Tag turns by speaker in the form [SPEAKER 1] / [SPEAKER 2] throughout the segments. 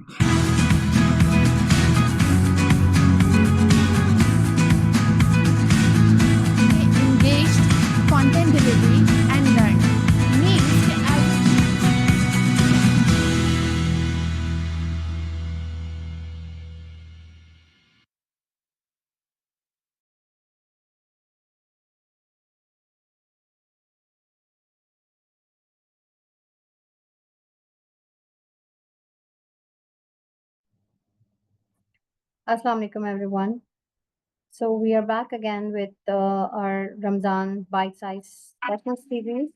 [SPEAKER 1] Engaged content delivery and learn means
[SPEAKER 2] Assalamu alaikum, everyone. So we are back again with our Ramzan bite-sized lesson series,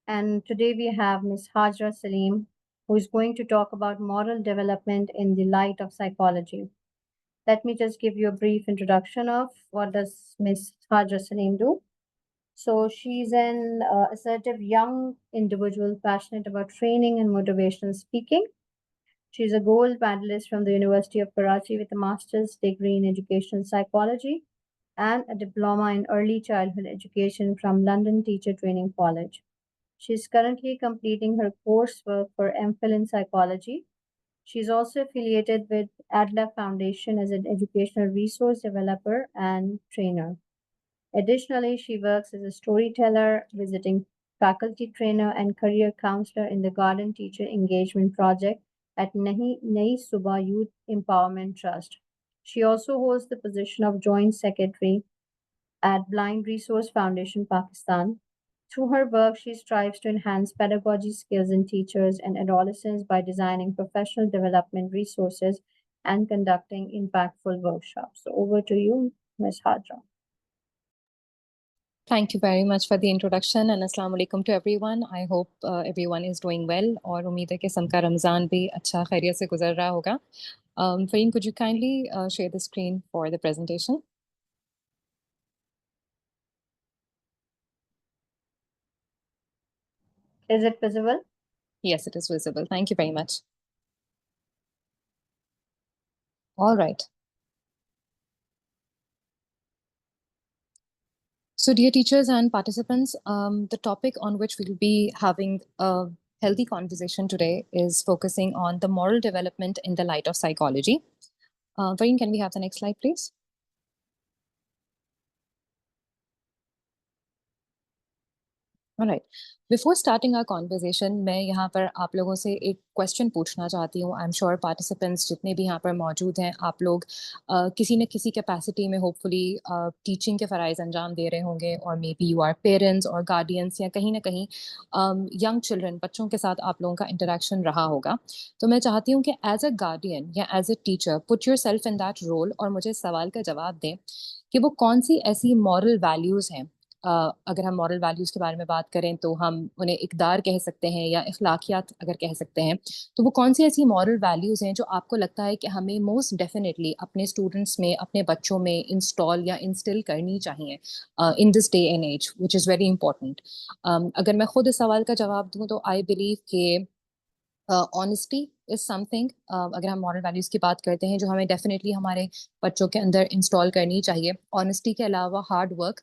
[SPEAKER 2] and today we have Ms. Hajra Salim, who is going to talk about moral development in the light of psychology. Let me just give you a brief introduction of what does Ms. Hajra Salim do. So she's an assertive young individual passionate about training and motivational speaking. She's a gold medalist from the University of Karachi with a master's degree in educational psychology and a diploma in early childhood education from London Teacher Training College. She is currently completing her coursework for MPhil in psychology. She is also affiliated with ADLA Foundation as an educational resource developer and trainer. Additionally, she works as a storyteller, visiting faculty trainer, and career counselor in the Garden Teacher Engagement Project at Nahi Subah Youth Empowerment Trust. She also holds the position of Joint Secretary at Blind Resource Foundation, Pakistan. Through her work, she strives to enhance pedagogy skills in teachers and adolescents by designing professional development resources and conducting impactful workshops. So over to you, Ms. Hajra.
[SPEAKER 3] Thank you very much for the introduction and Assalamu alaikum to everyone. I hope everyone is doing well और उम्मीद है कि सबका रमज़ान भी अच्छा खैरियत से गुजर रहा होगा. Fareen, could you kindly share the screen for the presentation?
[SPEAKER 2] Is it visible?
[SPEAKER 3] Yes, it is visible. Thank you very much. All right. So dear teachers and participants, the topic on which we'll be having a healthy conversation today is focusing on the moral development in the light of psychology. Fareen, can we have the next slide, please? All right. Before starting our conversation, मैं यहाँ पर आप लोगों से एक question पूछना चाहती हूँ. I'm sure participants जितने भी यहाँ पर मौजूद हैं, आप लोग किसी न किसी कैपेसिटी में होपफुली टीचिंग के फ़राइज़ अंजाम दे रहे होंगे, और maybe you are parents और गार्डियंस, या कहीं ना कहीं यंग चिल्ड्रन, बच्चों के साथ आप लोगों का इंटरेक्शन रहा होगा. तो मैं चाहती हूँ कि एज अ गार्डियन या as a teacher put yourself in that role और मुझे सवाल का जवाब दें कि वो कौन सी ऐसी मॉरल वैल्यूज़ हैं. अगर हम मॉरल वैल्यूज़ के बारे में बात करें तो हम उन्हें इक़दार कह सकते हैं या अखलाकियात अगर कह सकते हैं, तो वो कौन सी ऐसी मॉरल वैल्यूज़ हैं जो आपको लगता है कि हमें मोस्ट डेफिनेटली अपने स्टूडेंट्स में, अपने बच्चों में इंस्टॉल या इंस्टिल करनी चाहिए in this day and age, which is very important. अगर मैं खुद इस सवाल का जवाब दूँ तो आई बिलीव कि ऑनेस्टी इज समथिंग, अगर हम मॉरल वैल्यूज़ की बात करते हैं, जो हमें डेफिनेटली हमारे बच्चों के अंदर इंस्टॉल करनी चाहिए. ऑनेस्टी के अलावा hard work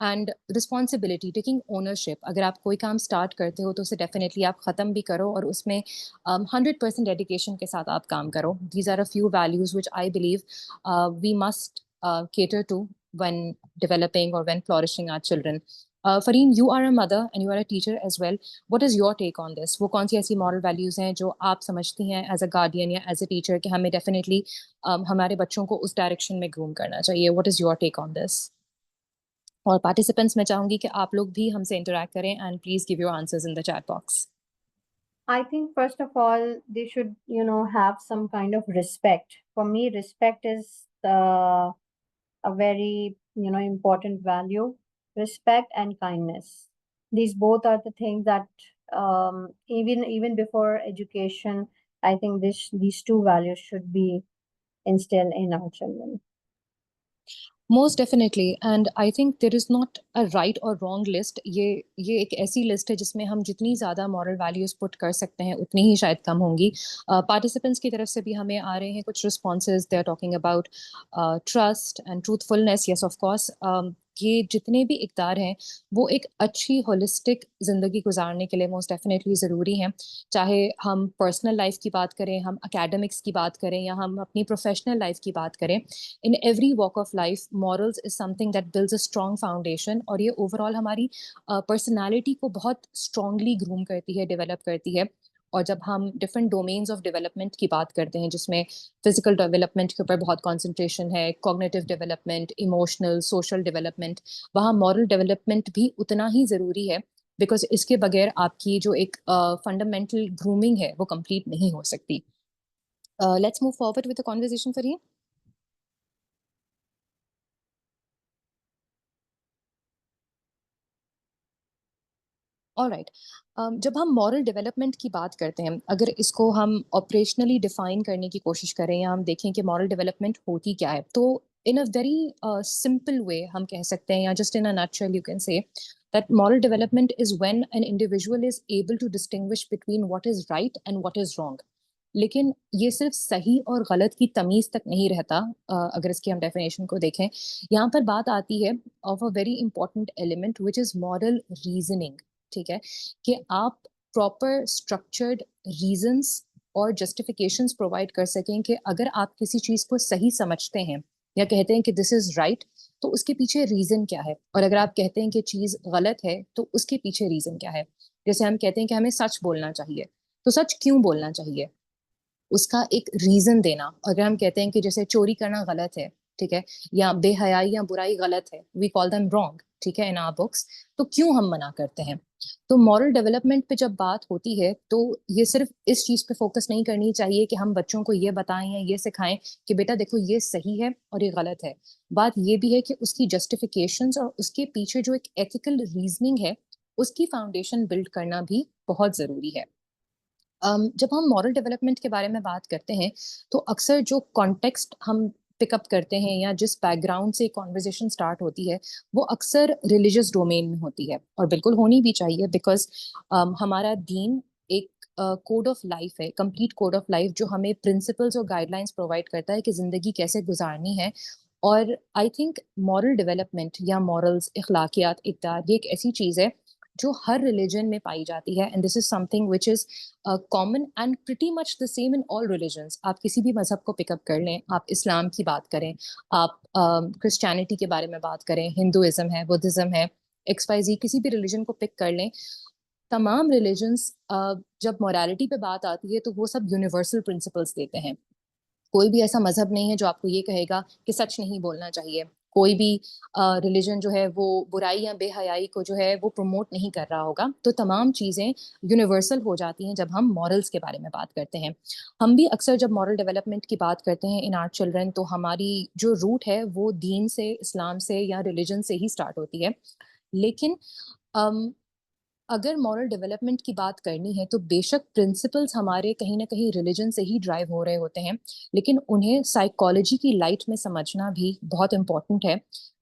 [SPEAKER 3] and responsibility, taking ownership. अगर आप कोई काम स्टार्ट करते हो तो उसे डेफिनेटली आप ख़त्म भी करो और उसमें 100% डेडिकेशन के साथ आप काम करो. These are a few values which I believe we must cater to when developing or when flourishing our children. Fareen, you are a mother and you are a teacher as well. What is your take on this? वो कौन सी ऐसी moral values हैं जो आप समझती हैं as a guardian या as a teacher कि हमें definitely हमारे बच्चों को उस direction में groom करना चाहिए? What is your take on this? और participants मैं चाहूँगी कि आप लोग भी हमसे interact करें and please give your answers in the chat box.
[SPEAKER 2] I think first of all, they should, have some kind of respect. For me, respect is a very, important value. Respect and kindness. These both are the things that even before education, I think these two values should be instilled in our children.
[SPEAKER 3] Most definitely, and I think there is not a right or wrong list. ये एक ऐसी list है जिसमें हम जितनी ज़्यादा moral values put कर सकते हैं उतनी ही शायद कम होंगी. पार्टिसिपेंट्स की तरफ से भी हमें आ रहे हैं कुछ responses. They are talking about trust and truthfulness. Yes, of course. ये जितने भी इक़दार हैं वो एक अच्छी होलिस्टिक ज़िंदगी गुजारने के लिए मोस्ट डेफिनेटली ज़रूरी हैं। चाहे हम पर्सनल लाइफ की बात करें, हम एकेडमिक्स की बात करें या हम अपनी प्रोफेशनल लाइफ की बात करें, in every walk of life morals is something that builds a strong foundation, और ये ओवरऑल हमारी पर्सनालिटी को बहुत स्ट्रांगली ग्रूम करती है, डेवलप करती है। और जब हम डिफरेंट डोमेन्स ऑफ डेवलपमेंट की बात करते हैं, जिसमें फिजिकल डेवलपमेंट के ऊपर बहुत कंसंट्रेशन है, cognitive development, emotional, social development, वहाँ मॉरल डेवलपमेंट भी उतना ही ज़रूरी है, बिकॉज इसके बगैर आपकी जो एक फंडामेंटल ग्रूमिंग है वो कंप्लीट नहीं हो सकती। Let's move forward with the conversation for ये। ऑलराइट, जब हम मॉरल डेवलपमेंट की बात करते हैं, अगर इसको हम ऑपरेशनली डिफाइन करने की कोशिश करें या हम देखें कि मॉरल डेवलपमेंट होती क्या है, तो इन अ वेरी सिंपल वे हम कह सकते हैं, या just in a nutshell you can say that moral development is when an individual is able to distinguish between what is right and what is wrong. लेकिन ये सिर्फ सही और गलत की तमीज तक नहीं रहता। अगर इसकी हम डेफिनेशन को देखें, यहाँ पर बात आती है of a very important element which is moral reasoning. ठीक है, कि आप प्रॉपर स्ट्रक्चर्ड रीजंस और जस्टिफिकेशंस प्रोवाइड कर सकें कि अगर आप किसी चीज को सही समझते हैं या कहते हैं कि दिस इज राइट, तो उसके पीछे रीजन क्या है, और अगर आप कहते हैं कि चीज गलत है तो उसके पीछे रीजन क्या है। जैसे हम कहते हैं कि हमें सच बोलना चाहिए, तो सच क्यों बोलना चाहिए, उसका एक रीजन देना। अगर हम कहते हैं कि जैसे चोरी करना गलत है, ठीक है, या बेहयाई या बुराई गलत है, वी कॉल देम रॉन्ग, ठीक है, इन आवर बुक्स, तो क्यों हम मना करते हैं। तो मॉरल डेवलपमेंट पे जब बात होती है तो ये सिर्फ इस चीज पे फोकस नहीं करनी चाहिए कि हम बच्चों को ये बताएं या ये सिखाएं कि बेटा देखो ये सही है और ये गलत है। बात ये भी है कि उसकी जस्टिफिकेशंस और उसके पीछे जो एक एथिकल रीजनिंग है उसकी फाउंडेशन बिल्ड करना भी बहुत जरूरी है। जब हम मॉरल डेवलपमेंट के बारे में बात करते हैं, तो अक्सर जो कॉन्टेक्स्ट हम पिकअप करते हैं या जिस बैकग्राउंड से कॉन्वर्जेशन स्टार्ट होती है, वो अक्सर रिलीजियस डोमेन में होती है, और बिल्कुल होनी भी चाहिए, बिकॉज हमारा दीन एक कोड ऑफ लाइफ है, कंप्लीट कोड ऑफ लाइफ, जो हमें प्रिंसिपल्स और गाइडलाइंस प्रोवाइड करता है कि जिंदगी कैसे गुजारनी है। और आई थिंक मॉरल डेवलपमेंट या मॉरल्स, इखलाकियात, इक़दार, ये एक ऐसी चीज़ है जो हर रिलीजन में पाई जाती है, and this is something which is common and pretty much the same in all religions. आप किसी भी मजहब को पिकअप कर लें, आप इस्लाम की बात करें, आप क्रिश्चियनिटी के बारे में बात करें, हिंदुइज्म है, बुद्धिज्म है, XYZ, किसी भी रिलीजन को पिक कर लें, तमाम रिलीजन्स जब मोरालिटी पे बात आती है तो वो सब यूनिवर्सल प्रिंसिपल्स देते हैं। कोई भी ऐसा मजहब नहीं है जो आपको ये कहेगा कि सच नहीं बोलना चाहिए। कोई भी रिलीजन जो है वो बुराई या बेहयाई को जो है वो प्रमोट नहीं कर रहा होगा। तो तमाम चीज़ें यूनिवर्सल हो जाती हैं जब हम मॉरल्स के बारे में बात करते हैं। हम भी अक्सर जब मॉरल डेवलपमेंट की बात करते हैं इन आवर चिल्ड्रन, तो हमारी जो रूट है वो दीन से, इस्लाम से या रिलीजन से ही स्टार्ट होती है। लेकिन अम, अगर मॉरल डेवलपमेंट की बात करनी है तो बेशक प्रिंसिपल्स हमारे कहीं ना कहीं रिलीजन से ही ड्राइव हो रहे होते हैं, लेकिन उन्हें साइकोलॉजी की लाइट में समझना भी बहुत इंपॉर्टेंट है,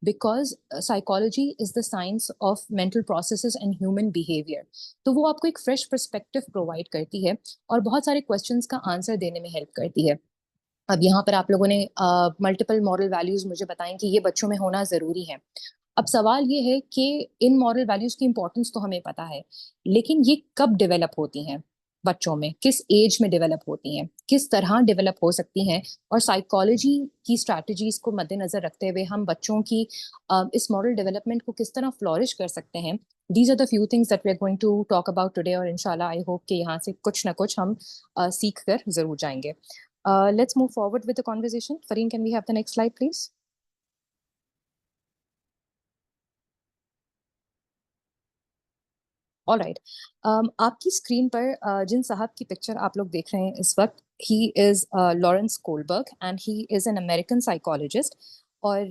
[SPEAKER 3] because psychology is the science of mental processes and human behaviour. तो वो आपको एक फ्रेश पर्सपेक्टिव प्रोवाइड करती है और बहुत सारे क्वेश्चंस का आंसर देने में हेल्प करती है। अब यहाँ पर आप लोगों ने मल्टीपल मॉरल वैल्यूज मुझे बताएं कि ये बच्चों में होना जरूरी है। अब सवाल ये है कि इन मॉरल वैल्यूज की इंपॉर्टेंस तो हमें पता है, लेकिन ये कब डेवलप होती हैं बच्चों में, किस एज में डेवलप होती हैं, किस तरह डेवलप हो सकती हैं, और साइकोलॉजी की स्ट्रैटेजीज को मद्देनजर रखते हुए हम बच्चों की इस मॉरल डेवलपमेंट को किस तरह फ्लोरिश कर सकते हैं। These are the few things that we are going to talk about today, और इंशाल्लाह आई होप कि यहाँ से कुछ ना कुछ हम सीख कर जरूर जाएंगे। Let's move forward with the conversation. Fareen, can we have the next slide, please? All right. आपकी स्क्रीन पर जिन साहब की पिक्चर आप लोग देख रहे हैं इस वक्त, he is Lawrence Kohlberg and he is an American psychologist. और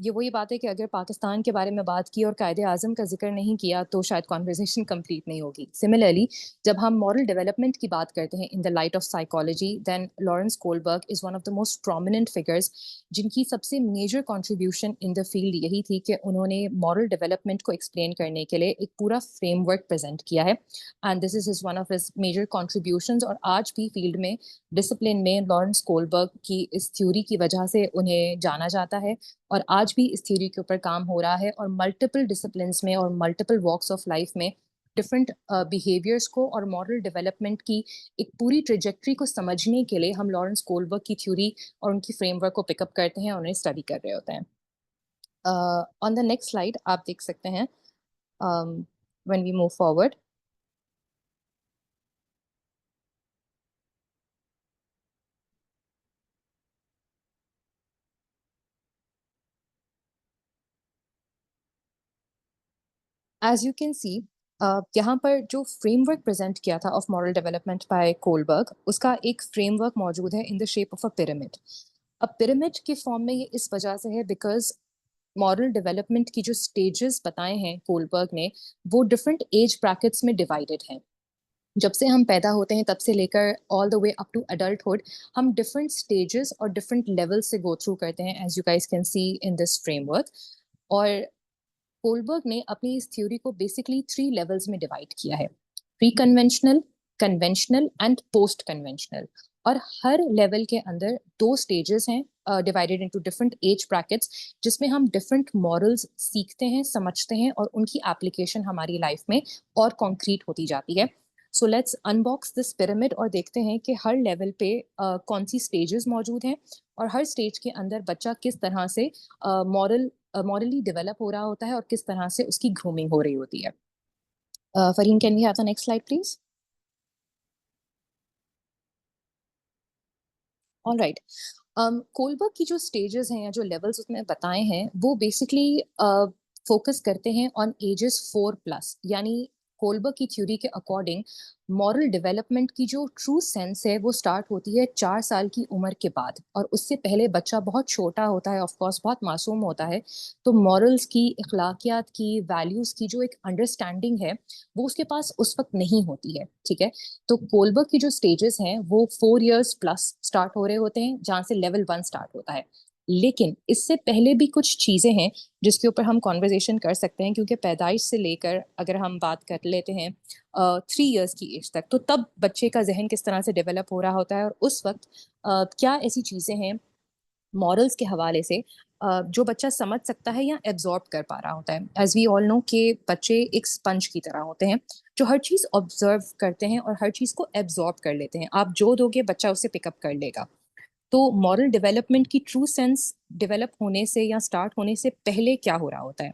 [SPEAKER 3] ये वही बात है कि अगर पाकिस्तान के बारे में बात की और कायदे आजम का जिक्र नहीं किया तो शायद कॉन्वर्जेशन कंप्लीट नहीं होगी। सिमिलरली, जब हम मॉरल डेवलपमेंट की बात करते हैं in the light of psychology, then Lawrence Kohlberg is one of the most prominent figures, जिनकी सबसे major contribution in the field यही थी कि उन्होंने मॉरल डेवलपमेंट को एक्सप्लेन करने के लिए एक पूरा फ्रेमवर्क प्रेजेंट किया है, and this is one of his major contributions. और आज भी फील्ड में, डिसिप्लिन में, लॉरेंस कोलबर्ग की इस थ्योरी की वजह से उन्हें जाना जाता है है और आज भी इस थ्योरी के ऊपर काम हो रहा है और मल्टीपल डिसिप्लिन्स में और मल्टीपल वॉक्स ऑफ लाइफ में डिफरेंट बिहेवियर्स को और मॉरल डेवलपमेंट की एक पूरी ट्रेजेक्ट्री को समझने के लिए हम लॉरेंस कोलबर्ग की थ्योरी और उनकी फ्रेमवर्क को पिकअप करते हैं और उन्हें स्टडी कर रहे होते हैं। ऑन द नेक्स्ट स्लाइड आप देख सकते हैं when we move forward, as you can see यहाँ पर जो फ्रेमवर्क प्रेजेंट किया था of moral development by Kohlberg, उसका एक फ्रेमवर्क मौजूद है in the shape of a pyramid. अब पिरामिड के फॉर्म में ये इस वजह से है बिकॉज मॉरल डेवलपमेंट की जो स्टेजेस बताए हैं कोलबर्ग ने, वो डिफरेंट एज ब्रैकेट्स में डिवाइडेड हैं। जब से हम पैदा होते हैं तब से लेकर all the way up to adulthood हम डिफरेंट स्टेजेस और डिफरेंट लेवल से गो थ्रू करते हैं, as you guys can see in this framework. और कोलबर्ग ने अपनी इस थ्योरी को बेसिकली 3 लेवल्स में डिवाइड किया है, pre conventional, conventional and post conventional. और हर लेवल के अंदर 2 स्टेजेस हैं divided into different age brackets, जिसमें हम डिफरेंट मॉरल्स सीखते हैं, समझते हैं और उनकी एप्लीकेशन हमारी लाइफ में और कॉन्क्रीट होती जाती है। So let's unbox this pyramid और देखते हैं कि हर लेवल पे कौन सी स्टेजेस मौजूद हैं और हर स्टेज के अंदर बच्चा किस तरह से मॉरली डेवलप हो रहा होता है और किस तरह से उसकी ग्रूमिंग हो रही होती है। Farheen, can we have the next slide please? All right, Kohlberg की जो स्टेजेस हैं या जो लेवल्स उसमें बताए हैं वो बेसिकली फोकस करते हैं ऑन एजेस 4+, यानी कोलबर्ग की थ्योरी के अकॉर्डिंग मॉरल डेवलपमेंट की जो ट्रू सेंस है वो स्टार्ट होती है 4 साल की उम्र के बाद, और उससे पहले बच्चा बहुत छोटा होता है, ऑफ कोर्स बहुत मासूम होता है। तो मॉरल्स की, अखलाकियात की, वैल्यूज की जो एक अंडरस्टैंडिंग है वो उसके पास उस वक्त नहीं होती है, ठीक है। तो कोलबर्ग की जो स्टेजेस हैं वो 4 इयर्स प्लस स्टार्ट हो रहे होते हैं, जहां से लेवल 1 स्टार्ट होता है। लेकिन इससे पहले भी कुछ चीजें हैं जिसके ऊपर हम कॉन्वर्जेशन कर सकते हैं, क्योंकि पैदाइश से लेकर अगर हम बात कर लेते हैं 3 इयर्स की एज तक, तो तब बच्चे का जहन किस तरह से डेवलप हो रहा होता है और उस वक्त क्या ऐसी चीजें हैं मॉरल्स के हवाले से जो बच्चा समझ सकता है या एब्जॉर्ब कर पा रहा होता है। एज वी ऑल नो कि बच्चे एक स्पंज की तरह होते हैं जो हर चीज ऑब्जर्व करते हैं और हर चीज को एब्जॉर्ब कर लेते हैं। आप जो दोगे बच्चा उसे पिकअप कर लेगा। तो मॉरल डेवलपमेंट की ट्रू सेंस डेवलप होने से या स्टार्ट होने से पहले क्या हो रहा होता है?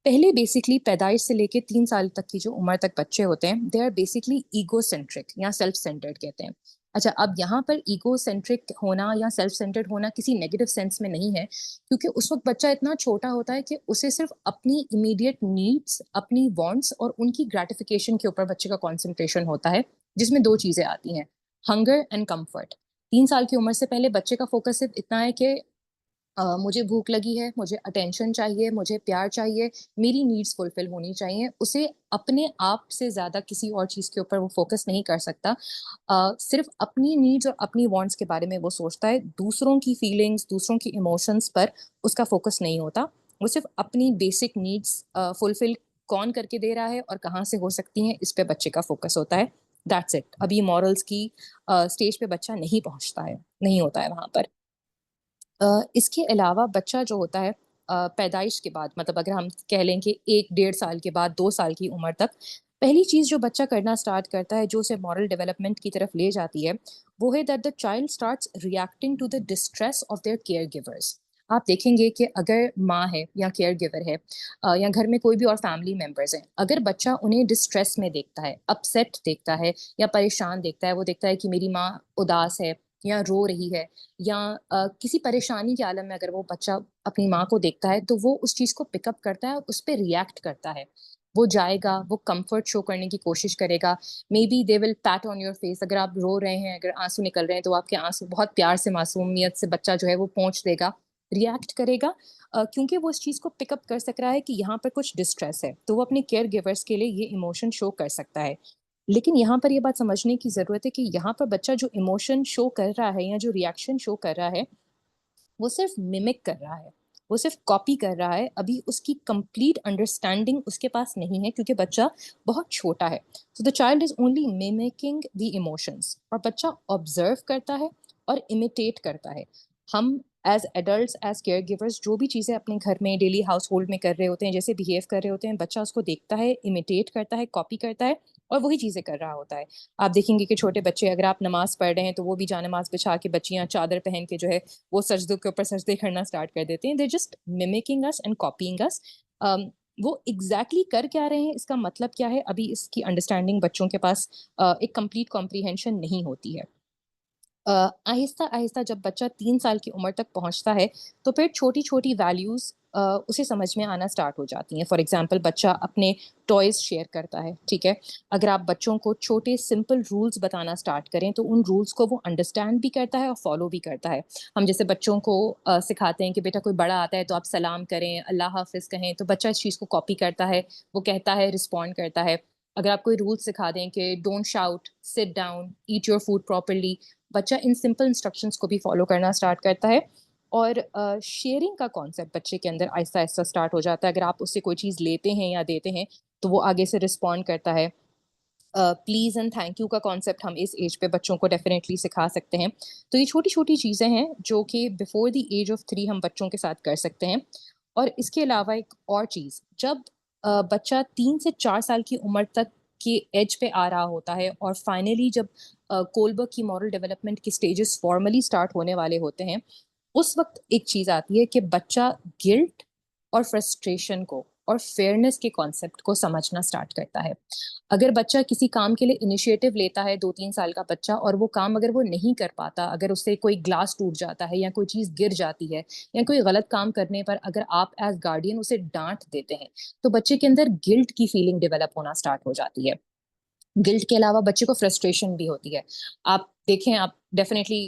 [SPEAKER 3] पहले बेसिकली पैदाइश से लेके 3 साल तक की जो उम्र तक बच्चे होते हैं, they are basically egocentric या सेल्फ सेंटर्ड कहते हैं। अच्छा, अब यहाँ पर ईगो सेंट्रिक होना या सेल्फ सेंटर्ड होना किसी नेगेटिव सेंस में नहीं है, क्योंकि उस वक्त बच्चा इतना छोटा होता है कि उसे सिर्फ अपनी इमीडिएट नीड्स, अपनी वांट्स और उनकी ग्रेटिफिकेशन के ऊपर बच्चे का कॉन्सेंट्रेशन होता है, जिसमें 2 चीजें आती हैं, हंगर एंड कंफर्ट। 3 साल की उम्र से पहले बच्चे का फोकस सिर्फ इतना है कि मुझे भूख लगी है, मुझे अटेंशन चाहिए, मुझे प्यार चाहिए, मेरी नीड्स फुलफिल होनी चाहिए। उसे अपने आप से ज़्यादा किसी और चीज़ के ऊपर वो फोकस नहीं कर सकता। सिर्फ अपनी नीड्स और अपनी वांट्स के बारे में वो सोचता है, दूसरों की फीलिंग्स, दूसरों की इमोशंस पर उसका फोकस नहीं होता। वो सिर्फ अपनी बेसिक नीड्स फुलफिल कौन करके दे रहा है और कहाँ से हो सकती हैं, इस पे बच्चे का फोकस होता है। That's it. अभी मॉरल्स की स्टेज पे बच्चा नहीं पहुँचता है, नहीं होता है वहाँ पर। इसके अलावा बच्चा जो होता है पैदाइश के बाद, मतलब अगर हम कह लें कि 1 डेढ़ साल के बाद 2 साल की उम्र तक, पहली चीज़ जो बच्चा करना स्टार्ट करता है जो उसे मॉरल डेवलपमेंट की तरफ ले जाती है, वो है that the child starts reacting to the distress of their caregivers. आप देखेंगे कि अगर माँ है या केयर गिवर है या घर में कोई भी और फैमिली मेम्बर्स हैं, अगर बच्चा उन्हें डिस्ट्रेस में देखता है, अपसेट देखता है या परेशान देखता है, वो देखता है कि मेरी माँ उदास है या रो रही है या किसी परेशानी के आलम में अगर वो बच्चा अपनी माँ को देखता है, तो वो उस चीज़ को पिकअप करता है और उस पर रिएक्ट करता है। वो जाएगा, वो कंफर्ट शो करने की कोशिश करेगा। May be they will PAT on your face. अगर आप रो रहे हैं, अगर आंसू निकल रहे हैं, तो आपके आंसू बहुत प्यार से, मासूमियत से बच्चा जो है वो पोंछ देगा, रिएक्ट करेगा, क्योंकि वो इस चीज़ को पिकअप कर सक रहा है कि यहाँ पर कुछ डिस्ट्रेस है, तो वो अपने केयर गिवर्स के लिए ये इमोशन शो कर सकता है। लेकिन यहाँ पर ये बात समझने की ज़रूरत है कि यहाँ पर बच्चा जो इमोशन शो कर रहा है या जो रिएक्शन शो कर रहा है, वो सिर्फ मिमिक कर रहा है, वो सिर्फ कॉपी कर रहा है। अभी उसकी कंप्लीट अंडरस्टैंडिंग उसके पास नहीं है, क्योंकि बच्चा बहुत छोटा है। So the child is only mimicking the emotions, और बच्चा ऑब्जर्व करता है और इमिटेट करता है। हम as adults, as caregivers, जो भी चीज़ें अपने घर में डेली हाउस होल्ड में कर रहे होते हैं, जैसे बिहेव कर रहे होते हैं, बच्चा उसको देखता है, इमिटेट करता है, कॉपी करता है और वही चीज़ें कर रहा होता है। आप देखेंगे कि छोटे बच्चे, अगर आप नमाज पढ़ रहे हैं तो वो भी जानमाज बिछा के, बच्चियाँ चादर पहन के जो है वो सजदों के ऊपर सजदे करना स्टार्ट कर देते हैं। They just mimicking us and copying us. वो एग्जैक्टली कर क्या रहे हैं, इसका मतलब क्या है, अभी इसकी अंडरस्टैंडिंग बच्चों के पास एक कंप्लीट कॉम्प्रीहेंशन नहीं होती है। आहिस्ता आहिस्ता जब बच्चा 3 साल की उम्र तक पहुंचता है तो फिर छोटी छोटी वैल्यूज़ उसे समझ में आना स्टार्ट हो जाती हैं। फॉर एग्जांपल, बच्चा अपने टॉयज़ शेयर करता है, ठीक है। अगर आप बच्चों को छोटे सिंपल रूल्स बताना स्टार्ट करें तो उन रूल्स को वो अंडरस्टैंड भी करता है और फॉलो भी करता है। हम जैसे बच्चों को सिखाते हैं कि बेटा कोई बड़ा आता है तो आप सलाम करें, अल्लाह हाफिज़ कहें, तो बच्चा इस चीज़ को कॉपी करता है, वो कहता है, रिस्पॉन्ड करता है। अगर आप कोई रूल सिखा दें कि don't shout, sit down, eat your food properly, बच्चा इन सिंपल इंस्ट्रक्शंस को भी फॉलो करना स्टार्ट करता है। और शेयरिंग का कॉन्सेप्ट बच्चे के अंदर आहिस्ता आहिस्ता स्टार्ट हो जाता है। अगर आप उससे कोई चीज़ लेते हैं या देते हैं तो वो आगे से रिस्पॉन्ड करता है। प्लीज़ एंड थैंक यू का कॉन्सेप्ट हम इस एज पे बच्चों को डेफिनेटली सिखा सकते हैं। तो ये छोटी छोटी चीज़ें हैं जो कि बिफोर द एज ऑफ 3 हम बच्चों के साथ कर सकते हैं। और इसके अलावा एक और चीज़, जब बच्चा 3 से 4 साल की उम्र तक के एज पे आ रहा होता है और फाइनली जब कोलबर्ग की मॉरल डेवलपमेंट की स्टेजेस फॉर्मली स्टार्ट होने वाले होते हैं, उस वक्त एक चीज़ आती है कि बच्चा गिल्ट और फ्रस्ट्रेशन को और फेयरनेस के कॉन्सेप्ट को समझना स्टार्ट करता है। अगर बच्चा किसी काम के लिए इनिशिएटिव लेता है, 2-3 साल का बच्चा, और वो काम अगर वो नहीं कर पाता, अगर उससे कोई ग्लास टूट जाता है या कोई चीज़ गिर जाती है या कोई गलत काम करने पर अगर आप एज गार्डियन उसे डांट देते हैं, तो बच्चे के अंदर गिल्ट की फीलिंग डेवलप होना स्टार्ट हो जाती है। गिल्ट के अलावा बच्चे को फ्रस्ट्रेशन भी होती है। आप देखें, आप definitely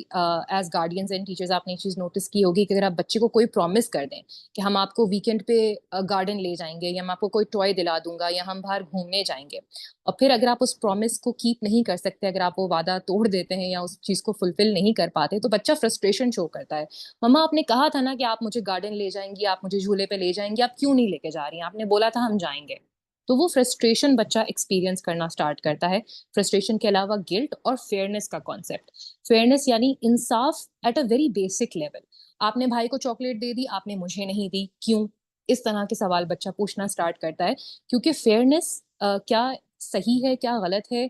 [SPEAKER 3] as guardians and teachers आपने ये चीज़ नोटिस की होगी कि अगर आप बच्चे को कोई प्रॉमिस कर दें कि हम आपको वीकेंड पे गार्डन ले जाएँगे या मैं आपको कोई टॉय दिला दूँगा या हम बाहर घूमने जाएँगे, और फिर अगर आप उस प्रॉमिस को कीप नहीं कर सकते, अगर आप वो वादा तोड़ देते हैं या उस चीज़ को फुलफिल नहीं कर पाते, तो बच्चा फ्रस्ट्रेशन शो करता है। मम्मा, आपने कहा था ना कि आप मुझे गार्डन ले जाएँगी, आप मुझे झूले पे ले जाएँगी, आप क्यों नहीं लेके जा रही हैं? आपने बोला था हम जाएँगे। तो वो फ्रस्ट्रेशन बच्चा एक्सपीरियंस करना स्टार्ट करता है। फ्रस्ट्रेशन के अलावा गिल्ट और फेयरनेस का कॉन्सेप्ट। फेयरनेस यानी इंसाफ at a very basic level. आपने भाई को चॉकलेट दे दी, आपने मुझे नहीं दी, क्यों? इस तरह के सवाल बच्चा पूछना स्टार्ट करता है, क्योंकि फेयरनेस क्या सही है, क्या गलत है,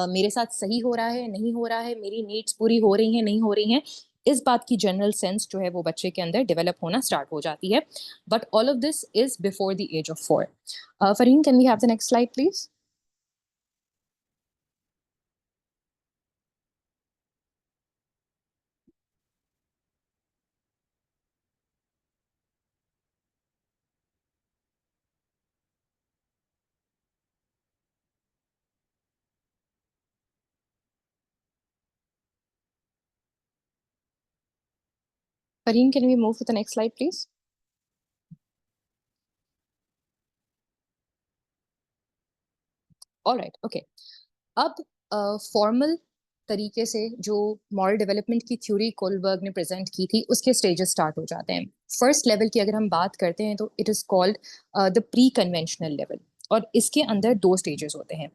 [SPEAKER 3] मेरे साथ सही हो रहा है, नहीं हो रहा है, मेरी नीड्स पूरी हो रही हैं, नहीं हो रही हैं, इस बात की जनरल सेंस जो है वो बच्चे के अंदर डेवलप होना स्टार्ट हो जाती है। But all of this is before the age of 4। Farheen, can we have the next slide please? Fareen, can we move to the next slide, please? All right, okay. अब फॉर्मल तरीके से जो moral development की theory Kohlberg ने present की थी, उसके stages start हो जाते हैं। फर्स्ट लेवल की अगर हम बात करते हैं तो it is called the pre conventional level, और इसके अंदर 2 स्टेजेस होते हैं।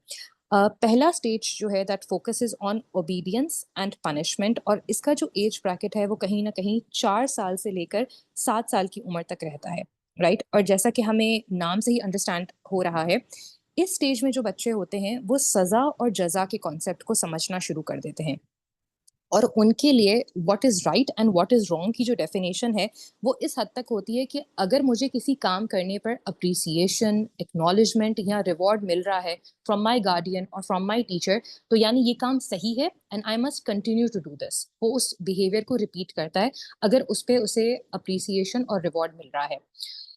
[SPEAKER 3] पहला स्टेज जो है that focuses on obedience and punishment, और इसका जो एज ब्रैकेट है वो कहीं ना कहीं 4 साल से लेकर 7 साल की उम्र तक रहता है, राइट। और जैसा कि हमें नाम से ही अंडरस्टैंड हो रहा है, इस स्टेज में जो बच्चे होते हैं वो सजा और जजा के कॉन्सेप्ट को समझना शुरू कर देते हैं, और उनके लिए what is right and what is wrong की जो डेफिनेशन है वो इस हद तक होती है कि अगर मुझे किसी काम करने पर अप्रिसिएशन, एक्नॉलेजमेंट या रिवॉर्ड मिल रहा है फ्रॉम माय गार्डियन और फ्रॉम माय टीचर, तो यानी ये काम सही है and I must continue to do this. वो उस बिहेवियर को रिपीट करता है अगर उस पर उसे अप्रिसिएशन और रिवॉर्ड मिल रहा है।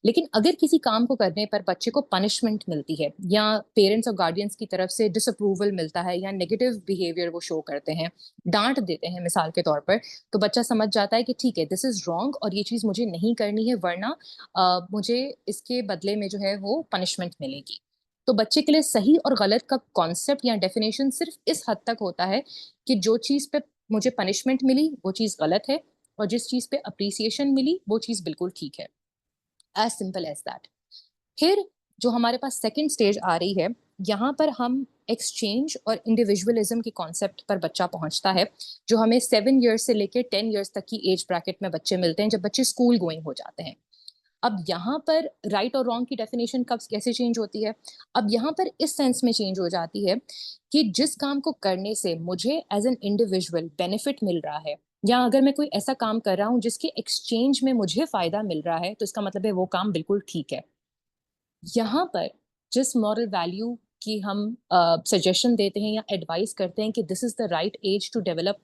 [SPEAKER 3] लेकिन अगर किसी काम को करने पर बच्चे को पनिशमेंट मिलती है या पेरेंट्स और गार्डियंस की तरफ से डिसअप्रूवल मिलता है या नेगेटिव बिहेवियर वो शो करते हैं, डांट देते हैं मिसाल के तौर पर, तो बच्चा समझ जाता है कि ठीक है, दिस इज रॉन्ग और ये चीज़ मुझे नहीं करनी है, वरना मुझे इसके बदले में जो है वो पनिशमेंट मिलेगी। तो बच्चे के लिए सही और गलत का कॉन्सेप्ट या डेफिनेशन सिर्फ इस हद तक होता है कि जो चीज़ पे मुझे पनिशमेंट मिली वो चीज़ गलत है, और जिस चीज़ पे अप्रिसिएशन मिली वो चीज़ बिल्कुल ठीक है। As simple as that. फिर जो हमारे पास सेकेंड स्टेज आ रही है यहाँ पर हम एक्सचेंज और इंडिविजुअलिज्म के कॉन्सेप्ट पर बच्चा पहुंचता है, जो हमें 7 ईयर्स से लेकर 10 ईयर्स तक की एज ब्रैकेट में बच्चे मिलते हैं जब बच्चे स्कूल गोइंग हो जाते हैं। अब यहाँ पर राइट और रॉन्ग की डेफिनेशन कब कैसे चेंज होती है? अब यहाँ पर इस सेंस में चेंज हो जाती है कि जिस काम को करने से मुझे एज एन इंडिविजुअल बेनिफिट मिल रहा है, या अगर मैं कोई ऐसा काम कर रहा हूँ जिसके एक्सचेंज में मुझे फायदा मिल रहा है, तो इसका मतलब है वो काम बिल्कुल ठीक है। यहाँ पर जिस मॉरल वैल्यू की हम सजेशन देते हैं या एडवाइस करते हैं कि this is the right age to develop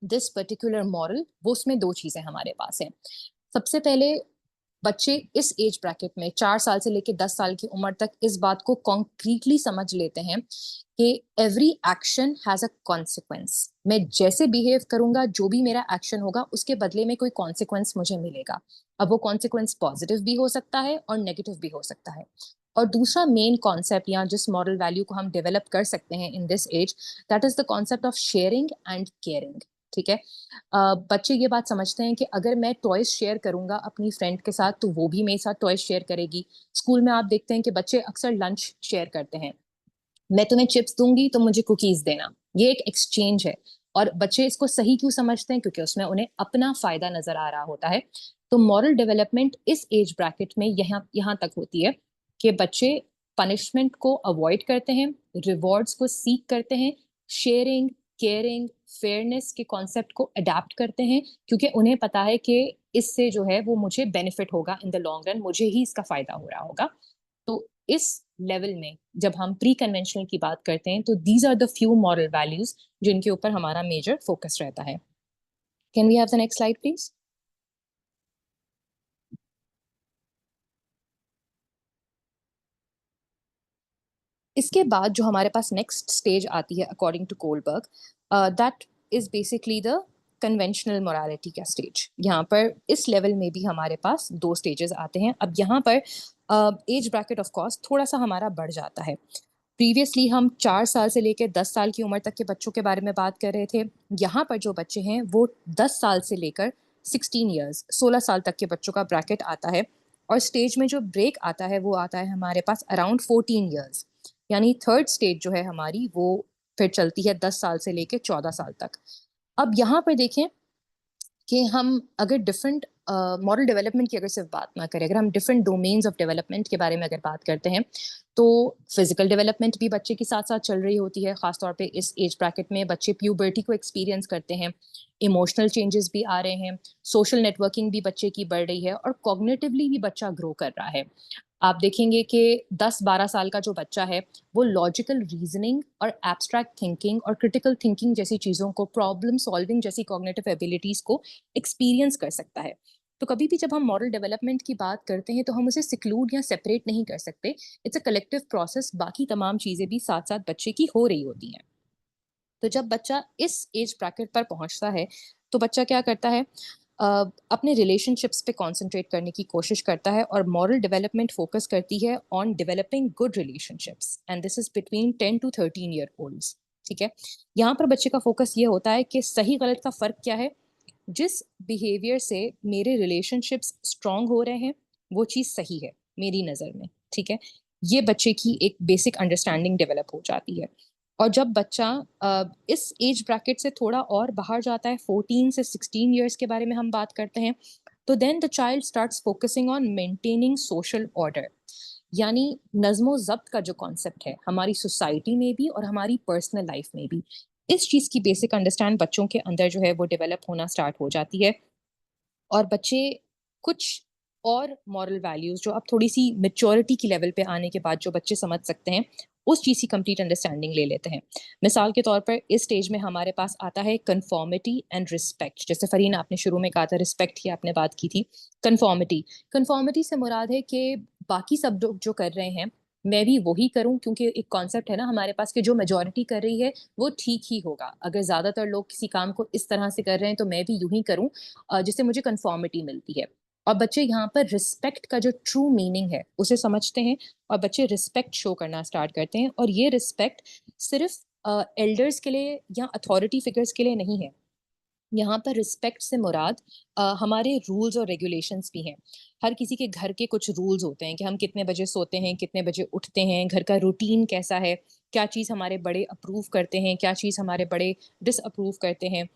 [SPEAKER 3] this particular moral, वो उसमें 2 चीजें हमारे पास हैं। सबसे पहले बच्चे इस एज ब्रैकेट में 4 साल से लेकर 10 साल की उम्र तक इस बात को कॉन्क्रीटली समझ लेते हैं कि every action has a consequence. मैं जैसे बिहेव करूंगा, जो भी मेरा एक्शन होगा, उसके बदले में कोई कॉन्सिक्वेंस मुझे मिलेगा। अब वो कॉन्सिक्वेंस पॉजिटिव भी हो सकता है और नेगेटिव भी हो सकता है। और दूसरा मेन कॉन्सेप्ट या जिस मॉरल वैल्यू को हम डेवलप कर सकते हैं in this age, that is the concept of sharing and caring. ठीक है, बच्चे ये बात समझते हैं कि अगर मैं टॉयज शेयर करूंगा अपनी फ्रेंड के साथ, तो वो भी मेरे साथ टॉयज शेयर करेगी। स्कूल में आप देखते हैं कि बच्चे अक्सर लंच शेयर करते हैं, मैं तुम्हें चिप्स दूंगी तो मुझे कुकीज देना। ये एक एक्सचेंज है, और बच्चे इसको सही क्यों समझते हैं? क्योंकि उसमें उन्हें अपना फायदा नजर आ रहा होता है। तो मॉरल डेवलपमेंट इस एज ब्रैकेट में यहाँ तक होती है कि बच्चे पनिशमेंट को अवॉइड करते हैं, रिवॉर्ड्स को सीक करते हैं, शेयरिंग, केयरिंग, फेयरनेस के कॉन्सेप्ट को अडेप्ट करते हैं, क्योंकि उन्हें पता है कि इससे जो है वो मुझे बेनिफिट होगा, इन द लॉन्ग रन मुझे ही इसका फायदा हो रहा होगा। तो इस लेवल में जब हम प्री कन्वेंशनल की बात करते हैं, तो these are the few moral values जिनके ऊपर हमारा मेजर फोकस रहता है। Can we have the next slide please? इसके बाद जो हमारे पास नेक्स्ट स्टेज आती है according to Kohlberg, that is basically the conventional morality का स्टेज। यहाँ पर इस लेवल में भी हमारे पास 2 स्टेजेस आते हैं। अब यहाँ पर एज ब्रैकेट ऑफ कोर्स थोड़ा सा हमारा बढ़ जाता है। प्रीवियसली हम 4 साल से लेकर 10 साल की उम्र तक के बच्चों के बारे में बात कर रहे थे। यहाँ पर जो बच्चे हैं वो 10 साल से लेकर 16 ईयर्स 16 साल तक के बच्चों का ब्रैकेट आता है। और स्टेज में जो ब्रेक आता है वो आता है हमारे पास अराउंड 14 ईयर्स, यानी थर्ड स्टेज जो है हमारी वो फिर चलती है 10 साल से लेकर 14 साल तक। अब यहाँ पर देखें कि हम अगर डिफरेंट मॉरल डेवलपमेंट की अगर सिर्फ बात ना करें, अगर हम डिफरेंट डोमेन्स ऑफ डेवलपमेंट के बारे में अगर बात करते हैं, तो फिजिकल डेवलपमेंट भी बच्चे के साथ साथ चल रही होती है। खासतौर पे इस एज ब्रैकेट में बच्चे प्यूबर्टी को एक्सपीरियंस करते हैं, इमोशनल चेंजेस भी आ रहे हैं, सोशल नेटवर्किंग भी बच्चे की बढ़ रही है, और कॉग्निटिवली भी बच्चा ग्रो कर रहा है। आप देखेंगे कि 10-12 साल का जो बच्चा है वो लॉजिकल रीजनिंग और एब्स्ट्रैक्ट थिंकिंग और क्रिटिकल थिंकिंग जैसी चीज़ों को, प्रॉब्लम सॉल्विंग जैसी कॉग्निटिव एबिलिटीज़ को एक्सपीरियंस कर सकता है। तो कभी भी जब हम मॉरल डेवलपमेंट की बात करते हैं तो हम उसे सिक्लूड या सेपरेट नहीं कर सकते। इट्स अ कलेक्टिव प्रोसेस, बाकी तमाम चीज़ें भी साथ साथ बच्चे की हो रही होती हैं। तो जब बच्चा इस एज ब्रैकेट पर पहुंचता है, तो बच्चा क्या करता है, अपने रिलेशनशिप्स पे कंसंट्रेट करने की कोशिश करता है, और मॉरल डेवलपमेंट फोकस करती है on developing good relationships, and this is between 10 to 13 year olds. ठीक है, यहाँ पर बच्चे का फोकस ये होता है कि सही गलत का फर्क क्या है, जिस बिहेवियर से मेरे रिलेशनशिप्स स्ट्रांग हो रहे हैं वो चीज़ सही है मेरी नज़र में। ठीक है, ये बच्चे की एक बेसिक अंडरस्टैंडिंग डेवलप हो जाती है। और जब बच्चा इस एज ब्रैकेट से थोड़ा और बाहर जाता है, 14 से 16 ईयर्स के बारे में हम बात करते हैं, तो then the child starts focusing on maintaining social order, यानी नज्मो जब्त का जो कॉन्सेप्ट है हमारी सोसाइटी में भी और हमारी पर्सनल लाइफ में भी, इस चीज़ की बेसिक अंडरस्टैंड बच्चों के अंदर जो है वो डेवलप होना स्टार्ट हो जाती है। और बच्चे कुछ और मॉरल वैल्यूज जो अब थोड़ी सी मेच्योरिटी की लेवल पे आने के बाद जो बच्चे समझ सकते हैं, उस चीज़ की कंप्लीट अंडरस्टैंडिंग ले लेते हैं। मिसाल के तौर पर इस स्टेज में हमारे पास आता है कन्फॉर्मिटी एंड रिस्पेक्ट। जैसे फरीन आपने शुरू में कहा था रिस्पेक्ट की आपने बात की थी। कन्फॉर्मिटी, कन्फॉर्मिटी से मुराद है कि बाकी सब लोग जो कर रहे हैं मैं भी वही करूं, क्योंकि एक कॉन्सेप्ट है ना हमारे पास कि जो मेजोरिटी कर रही है वो ठीक ही होगा। अगर ज़्यादातर लोग किसी काम को इस तरह से कर रहे हैं तो मैं भी यूं ही करूं, जिससे मुझे कन्फॉर्मिटी मिलती है। और बच्चे यहाँ पर रिस्पेक्ट का जो ट्रू मीनिंग है उसे समझते हैं, और बच्चे रिस्पेक्ट शो करना स्टार्ट करते हैं। और ये रिस्पेक्ट सिर्फ एल्डर्स के लिए या अथॉरिटी फिगर्स के लिए नहीं है, यहाँ पर रिस्पेक्ट से मुराद हमारे रूल्स और रेगुलेशंस भी हैं। हर किसी के घर के कुछ रूल्स होते हैं कि हम कितने बजे सोते हैं, कितने बजे उठते हैं, घर का रूटीन कैसा है, क्या चीज़ हमारे बड़े अप्रूव करते हैं, क्या चीज़ हमारे बड़े डिसअप्रूव करते हैं।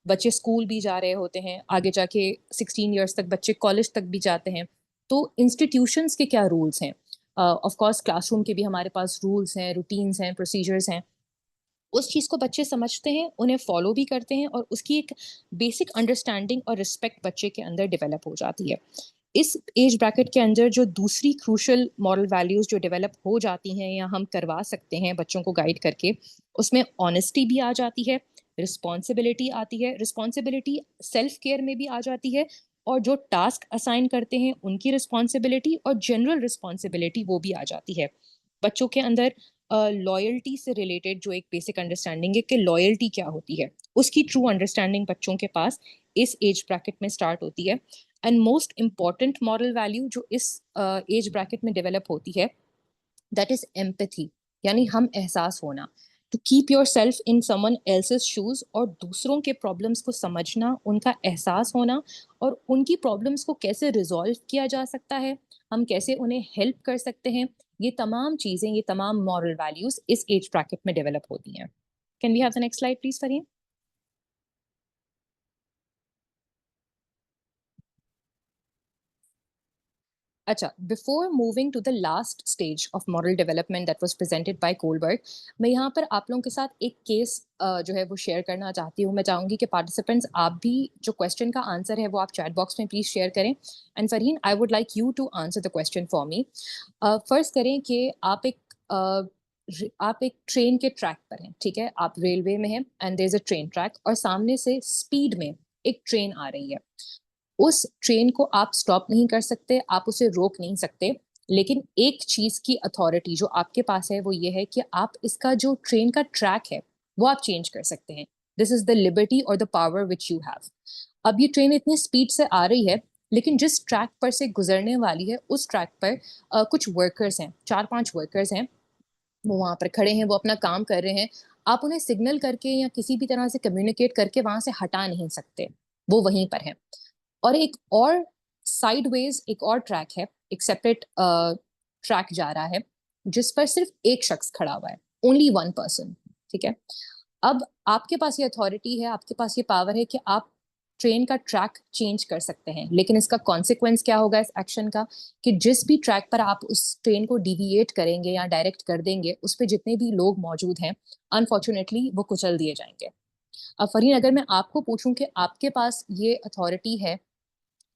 [SPEAKER 3] बच्चे स्कूल भी जा रहे होते हैं, आगे जाके 16 इयर्स तक बच्चे कॉलेज तक भी जाते हैं। तो इंस्टीट्यूशंस के क्या रूल्स हैं? ऑफ कोर्स क्लासरूम के भी हमारे पास रूल्स हैं, रूटीन्स हैं, प्रोसीजर्स हैं। उस चीज़ को बच्चे समझते हैं, उन्हें फॉलो भी करते हैं और उसकी एक बेसिक अंडरस्टैंडिंग और रिस्पेक्ट बच्चे के अंदर डेवलप हो जाती है। इस एज ब्रैकेट के अंदर जो दूसरी क्रूशियल मॉरल वैल्यूज़ जो डेवलप हो जाती हैं या हम करवा सकते हैं बच्चों को गाइड करके, उसमें ऑनेस्टी भी आ जाती है, रिस्पॉन्सिबिलिटी आती है। रिस्पॉन्सिबिलिटी सेल्फ केयर में भी आ जाती है और जो टास्क असाइन करते हैं उनकी रिस्पॉन्सिबिलिटी और जनरल रिस्पॉन्सिबिलिटी वो भी आ जाती है। बच्चों के अंदर लॉयल्टी से रिलेटेड जो एक बेसिक अंडरस्टैंडिंग है कि लॉयल्टी क्या होती है, उसकी ट्रू अंडरस्टैंडिंग बच्चों के पास इस एज ब्रैकेट में स्टार्ट होती है। And most important moral value जो इस एज ब्रैकेट में डेवलप होती है, दैट इज एम्पैथी, यानी हम एहसास होना, to keep yourself in someone else's shoes, और दूसरों के प्रॉब्लम्स को समझना, उनका एहसास होना और उनकी प्रॉब्लम्स को कैसे रिजॉल्व किया जा सकता है, हम कैसे उन्हें हेल्प कर सकते हैं, ये तमाम चीज़ें, ये तमाम मॉरल वैल्यूज इस एज ब्रैकेट में डेवलप होती हैं। Can we have the next slide please Fareen? अच्छा, before moving to the last stage of moral development that was presented by Kohlberg, मैं यहाँ पर आप लोगों के साथ एक केस जो है वो शेयर करना चाहती हूँ। मैं चाहूँगी कि पार्टिसिपेंट्स आप भी जो क्वेश्चन का आंसर है वो आप चैट बॉक्स में प्लीज शेयर करें। And Farheen, I would like you to answer the question for me. First करें कि आप एक ट्रेन के ट्रैक पर हैं, ठीक है, आप रेलवे में हैं and there is a train track और सामने से स्पीड में एक ट्रेन आ रही है। उस ट्रेन को आप स्टॉप नहीं कर सकते, आप उसे रोक नहीं सकते, लेकिन एक चीज की अथॉरिटी जो आपके पास है वो ये है कि आप इसका जो ट्रेन का ट्रैक है वो आप चेंज कर सकते हैं। दिस इज द लिबर्टी और the power which you have. अब ये ट्रेन इतनी स्पीड से आ रही है, लेकिन जिस ट्रैक पर से गुजरने वाली है उस ट्रैक पर कुछ वर्कर्स हैं, 4-5 वर्कर्स हैं, वो वहां पर खड़े हैं, वो अपना काम कर रहे हैं। आप उन्हें सिग्नल करके या किसी भी तरह से कम्युनिकेट करके वहां से हटा नहीं सकते, वो वहीं पर है। और एक और साइडवेज एक और ट्रैक है, एक सेपरेट ट्रैक जा रहा है जिस पर सिर्फ एक शख्स खड़ा हुआ है, ओनली वन पर्सन, ठीक है। अब आपके पास ये अथॉरिटी है, आपके पास ये पावर है कि आप ट्रेन का ट्रैक चेंज कर सकते हैं, लेकिन इसका कॉन्सिक्वेंस क्या होगा इस एक्शन का, कि जिस भी ट्रैक पर आप उस ट्रेन को डिविएट करेंगे या डायरेक्ट कर देंगे, उस पर जितने भी लोग मौजूद हैं अनफॉर्चुनेटली वो कुचल दिए जाएंगे। अब फरीन, अगर मैं आपको पूछूं कि आपके पास ये अथॉरिटी है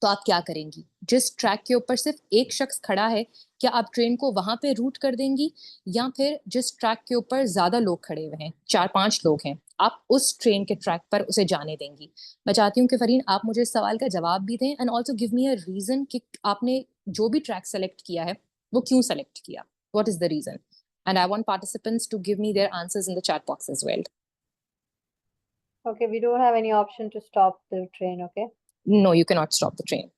[SPEAKER 3] तो आप क्या करेंगी? जिस ट्रैक के ऊपर सिर्फ एक शख्स खड़ा है, क्या आप ट्रेन को वहां पे रूट कर देंगी, या फिर जिस ट्रैक के ऊपर ज्यादा लोग खड़े हुए हैं, 4-5 लोग हैं, आप उस ट्रेन के ट्रैक पर उसे जाने देंगी? मैं चाहती हूँ कि फरीन आप मुझे इस सवाल का जवाब भी दें and also give me a reason कि आपने जो भी ट्रैक सेलेक्ट किया है वो क्यों सेलेक्ट किया, what is the reason? And I want participants to give me their answers in the chat box as well.
[SPEAKER 2] Okay, we don't have any option to stop the train, okay?
[SPEAKER 3] No, you cannot stop the train.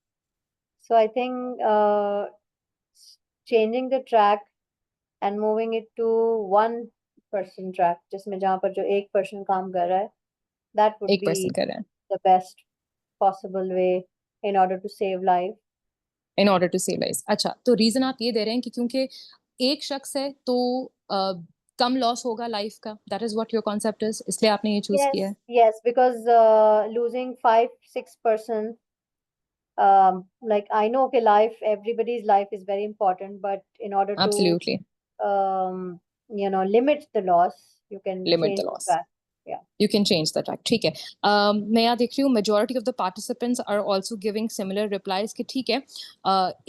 [SPEAKER 2] So I think changing the track and moving it to one person track, जिसमें जहाँ पर जो एक person काम कर रहा है, that would
[SPEAKER 3] एक
[SPEAKER 2] be
[SPEAKER 3] पर्सन कर रहे हैं
[SPEAKER 2] the best possible way in order to save life.
[SPEAKER 3] In order to save lives. अच्छा, तो रीजन आप ये दे रहे हैं कि क्योंकि एक शख्स है तो कम लॉस होगा लाइफ का, that is what your concept is, इसलिए आपने ये चूज
[SPEAKER 2] Yes,
[SPEAKER 3] किया है।
[SPEAKER 2] yes, because losing 5-6%, like I know, okay, life, everybody's life is very important, but in order to
[SPEAKER 3] absolutely,
[SPEAKER 2] limit the loss, you can
[SPEAKER 3] limit the
[SPEAKER 2] change the
[SPEAKER 3] loss,
[SPEAKER 2] track. Yeah.
[SPEAKER 3] you can change the track, ठीक है। मैं यहाँ देख रही हूँ majority of the participants are also giving similar replies कि ठीक है,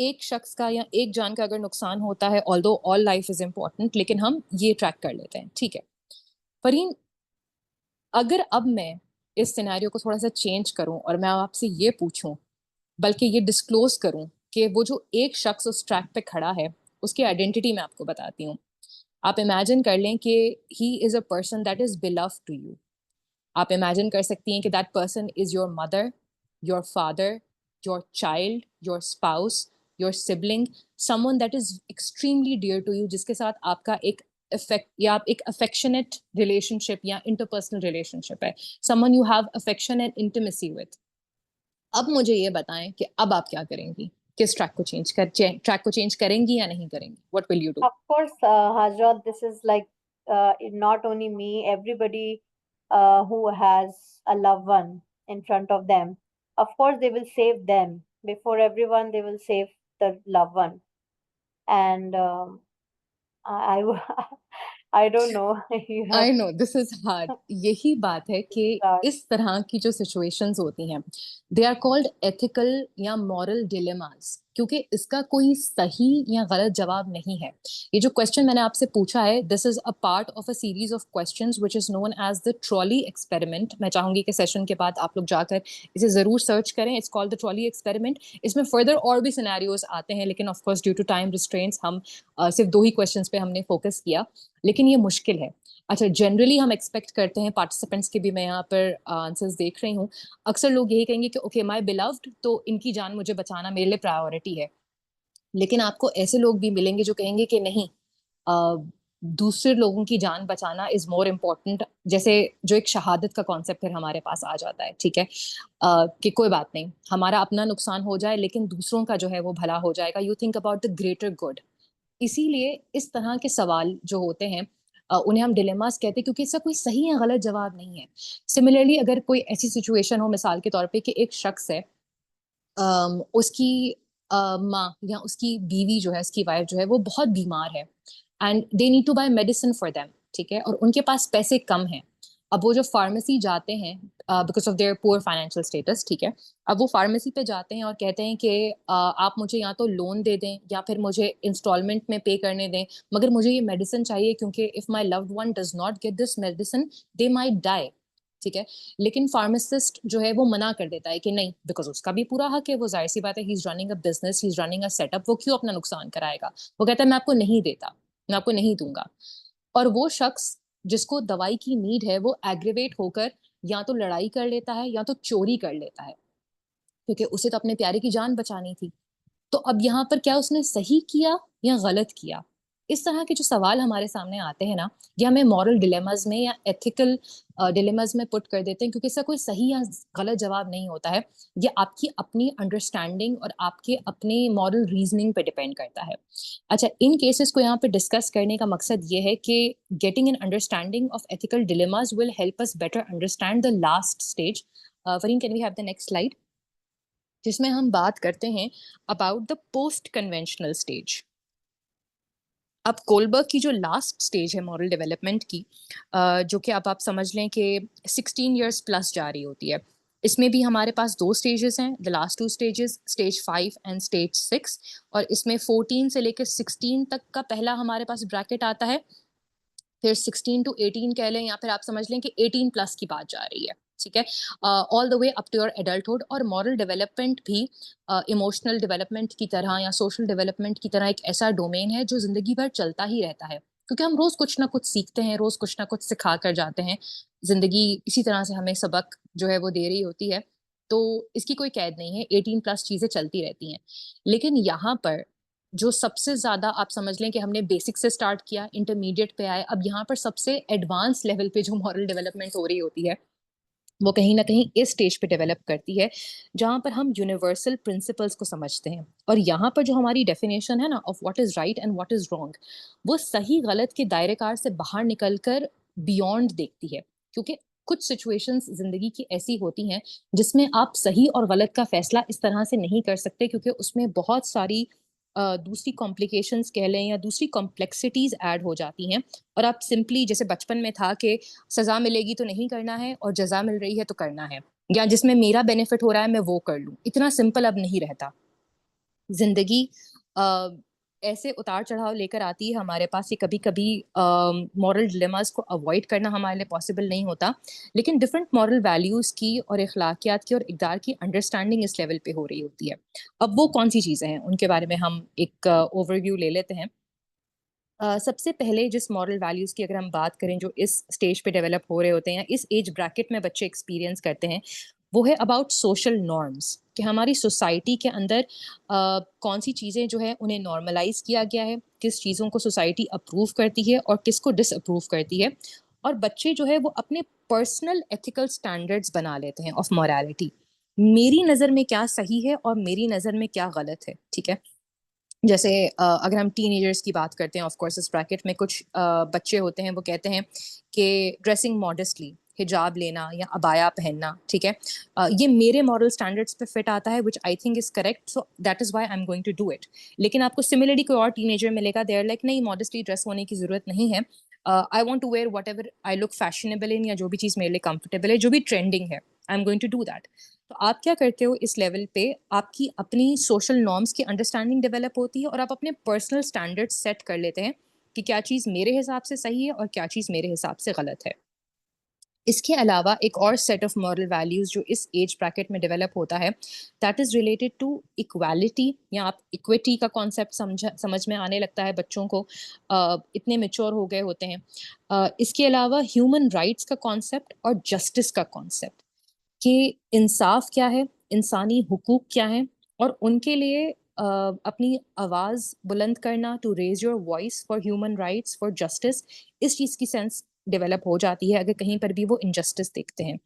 [SPEAKER 3] एक शख्स का या एक जान का अगर नुकसान होता है, although all life is important, लेकिन हम ये ट्रैक कर लेते हैं, ठीक है। फरीन, अगर अब मैं इस सिनेरियो को थोड़ा सा चेंज करूं और मैं आपसे ये पूछूं, बल्कि ये डिस्क्लोज करूं कि वो जो एक शख्स उस ट्रैक पे खड़ा है उसकी आइडेंटिटी मैं आपको बताती हूँ। आप इमेजिन कर लें कि he is a person that is beloved to you. आप इमेजिन कर सकती हैं कि that person is your mother, your father, your child, your spouse, your sibling, someone that is extremely dear to you, जिसके साथ आपका एक इफेक्ट या आप एक अफेक्शनेट रिलेशनशिप या इंटरपर्सनल रिलेशनशिप है, someone you have affection and intimacy with. अब मुझे ये बताएं कि अब आप क्या करेंगी, किस ट्रैक को चेंज करेंगी या नहीं करेंगी, what will you do?
[SPEAKER 2] Of course, Hajrat, this is like not only me, everybody who has a loved one in front of them. Of course, they will save them. Before everyone, they will save the loved one. And I I don't know. You
[SPEAKER 3] I
[SPEAKER 2] have
[SPEAKER 3] no this is hard. यही बात है कि
[SPEAKER 2] start.
[SPEAKER 3] इस तरह की जो situations होती हैं, दे आर कॉल्ड एथिकल या मॉरल डिलेमास, क्योंकि इसका कोई सही या गलत जवाब नहीं है। ये जो क्वेश्चन मैंने आपसे पूछा है, this is a part of a series of questions which is known as the trolley experiment. मैं चाहूंगी कि सेशन के बाद आप लोग जाकर इसे जरूर सर्च करें, it's called the trolley experiment. इसमें फर्दर और भी सिनेरियोज आते हैं, लेकिन of course due to time restraints हम सिर्फ 2 ही क्वेश्चंस पे हमने फोकस किया, लेकिन ये मुश्किल है। अच्छा, जनरली हम एक्सपेक्ट करते हैं पार्टिसिपेंट्स के भी, मैं यहाँ पर आंसर्स देख रही हूँ, अक्सर लोग यही कहेंगे कि ओके माय बिलव्ड, तो इनकी जान मुझे बचाना मेरे लिए प्रायोरिटी है। लेकिन आपको ऐसे लोग भी मिलेंगे जो कहेंगे कि नहीं, दूसरे लोगों की जान बचाना इज मोर इम्पोर्टेंट। जैसे जो एक शहादत का कॉन्सेप्ट फिर हमारे पास आ जाता है, ठीक है, कि कोई बात नहीं, हमारा अपना नुकसान हो जाए लेकिन दूसरों का जो है वो भला हो जाएगा। You think about the greater good. इसीलिए इस तरह के सवाल जो होते हैं, उन्हें हम डिलेमास कहते हैं, क्योंकि इसका कोई सही या गलत जवाब नहीं है। सिमिलरली अगर कोई ऐसी सिचुएशन हो, मिसाल के तौर पे कि एक शख्स है, उसकी माँ या उसकी बीवी जो है, उसकी वाइफ जो है, वो बहुत बीमार है and they need to buy medicine for them, ठीक है, और उनके पास पैसे कम हैं। अब वो जो फार्मेसी जाते हैं because of their poor financial status, ठीक है, अब वो फार्मेसी पे जाते हैं और कहते हैं कि आप मुझे या तो लोन दे दें या फिर मुझे इंस्टॉलमेंट में पे करने दें, मगर मुझे ये मेडिसिन चाहिए क्योंकि if my loved one does not get this medicine they might die, ठीक है। लेकिन फार्मासिस्ट जो है वो मना कर देता है कि नहीं, बिकॉज उसका भी पूरा हक है, वो जाहिर सी बात है, he is running a business, he is running a setup, वो क्यों अपना नुकसान कराएगा। वो कहता है मैं आपको नहीं देता, मैं आपको नहीं दूंगा। और वो शख्स जिसको दवाई की नीड है, वो एग्रीवेट होकर या तो लड़ाई कर लेता है या तो चोरी कर लेता है, क्योंकि उसे तो अपने प्यारे की जान बचानी थी। तो अब यहाँ पर क्या उसने सही किया या गलत किया? इस तरह के जो सवाल हमारे सामने आते हैं ना, ये हमें मॉरल डिलेमास में या एथिकल डिलेमास में पुट कर देते हैं, क्योंकि इसका कोई सही या गलत जवाब नहीं होता है। ये आपकी अपनी अंडरस्टैंडिंग और आपके अपने मॉरल रीजनिंग पे डिपेंड करता है। अच्छा, इन केसेस को यहाँ पे डिस्कस करने का मकसद ये है कि getting an understanding of ethical dilemmas will help us better understand the last stage. वरीन, can we have the next slide, जिसमें हम बात करते हैं about the post conventional stage. अब कोलबर्ग की जो लास्ट स्टेज है मॉरल डेवलपमेंट की, जो कि अब आप समझ लें कि 16 इयर्स प्लस जा रही होती है, इसमें भी हमारे पास 2 स्टेजेस हैं, the last 2 stages, stage 5 and stage 6। और इसमें 14 से लेकर 16 तक का पहला हमारे पास ब्रैकेट आता है, फिर 16 टू 18 कह लें, या फिर आप समझ लें कि 18 प्लस की बात जा रही है, ठीक है, all the way up to your adulthood. और मॉरल डेवलपमेंट भी इमोशनल डेवलपमेंट की तरह या सोशल डेवलपमेंट की तरह एक ऐसा डोमेन है जो जिंदगी भर चलता ही रहता है, क्योंकि हम रोज कुछ ना कुछ सीखते हैं, रोज कुछ ना कुछ सिखा कर जाते हैं। जिंदगी इसी तरह से हमें सबक जो है वो दे रही होती है, तो इसकी कोई कैद नहीं है, 18 प्लस चीजें चलती रहती हैं। लेकिन यहाँ पर जो सबसे ज्यादा आप समझ लें कि हमने बेसिक से स्टार्ट किया, इंटरमीडिएट पे आए, अब यहाँ पर सबसे एडवांस लेवल पे जो मॉरल डेवलपमेंट हो रही होती है, वो कहीं ना कहीं इस स्टेज पे डेवलप करती है, जहाँ पर हम यूनिवर्सल प्रिंसिपल्स को समझते हैं। और यहाँ पर जो हमारी डेफिनेशन है ना of what is right and what is wrong, वो सही गलत के दायरेकार से बाहर निकलकर बियॉन्ड देखती है, क्योंकि कुछ सिचुएशंस जिंदगी की ऐसी होती हैं जिसमें आप सही और गलत का फैसला इस तरह से नहीं कर सकते, क्योंकि उसमें बहुत सारी दूसरी कॉम्प्लिकेशंस कह लें या दूसरी कॉम्प्लेक्सिटीज ऐड हो जाती हैं। और आप सिंपली, जैसे बचपन में था कि सजा मिलेगी तो नहीं करना है और जजा मिल रही है तो करना है, या जिसमें मेरा बेनिफिट हो रहा है मैं वो कर लूं, इतना सिंपल अब नहीं रहता। जिंदगी ऐसे उतार चढ़ाव लेकर आती है हमारे पास, ये कभी कभी मॉरल डिलेमास को अवॉइड करना हमारे लिए पॉसिबल नहीं होता। लेकिन डिफरेंट मॉरल वैल्यूज की और अखलाकियात की और इकदार की अंडरस्टैंडिंग इस लेवल पे हो रही होती है। अब वो कौन सी चीजें हैं, उनके बारे में हम एक ओवरव्यू ले लेते हैं। सबसे पहले जिस मॉरल वैल्यूज की अगर हम बात करें जो इस स्टेज पे डेवलप हो रहे होते हैं, इस एज ब्रैकेट में बच्चे एक्सपीरियंस करते हैं, वो है अबाउट सोशल नॉर्म्स, कि हमारी सोसाइटी के अंदर कौन सी चीज़ें जो है उन्हें नॉर्मलाइज किया गया है, किस चीज़ों को सोसाइटी अप्रूव करती है और किसको डिसअप्रूव करती है। और बच्चे जो है वो अपने पर्सनल एथिकल स्टैंडर्ड्स बना लेते हैं ऑफ मोरालिटी। मेरी नज़र में क्या सही है और मेरी नज़र में क्या गलत है, ठीक है। जैसे अगर हम टीनेजर्स की बात करते हैं, ऑफ कोर्स इस ब्रैकेट में कुछ बच्चे होते हैं, वो कहते हैं कि ड्रेसिंग मॉडेस्टली, हिजाब लेना या अबाया पहनना, ठीक है, ये मेरे मॉरल स्टैंडर्ड्स पे फिट आता है, which I think is correct, so that is why I am going to do it. लेकिन आपको सिमिलरली कोई और टीनेजर मिलेगा, देयर लाइक नहीं, मॉडेस्टली ड्रेस होने की जरूरत नहीं है, I want to wear whatever I look fashionable in, या जो भी चीज़ मेरे लिए कंफर्टेबल है, जो भी ट्रेंडिंग है, I am going to do that. तो आप क्या करते हो इस लेवल पे, आपकी अपनी सोशल नॉर्म्स की अंडरस्टैंडिंग डेवलप होती है और आप अपने पर्सनल स्टैंडर्ड्स सेट कर लेते हैं कि क्या चीज़ मेरे हिसाब से सही है और क्या चीज़ मेरे हिसाब से गलत है। इसके अलावा एक और सेट ऑफ मॉरल वैल्यूज जो इस एज ब्रैकेट में डेवलप होता है, that is related to equality, या आप इक्विटी का कॉन्सेप्ट समझ में आने लगता है बच्चों को, इतने मेच्योर हो गए होते हैं। इसके अलावा ह्यूमन राइट्स का कॉन्सेप्ट और जस्टिस का कॉन्सेप्ट, कि इंसाफ क्या है, इंसानी हुकूक क्या हैं, और उनके लिए अपनी आवाज़ बुलंद करना, to raise your voice for human rights, for justice, इस चीज़ की सेंस डेवलप हो जाती है अगर कहीं पर भी वो इनजस्टिस देखते हैं।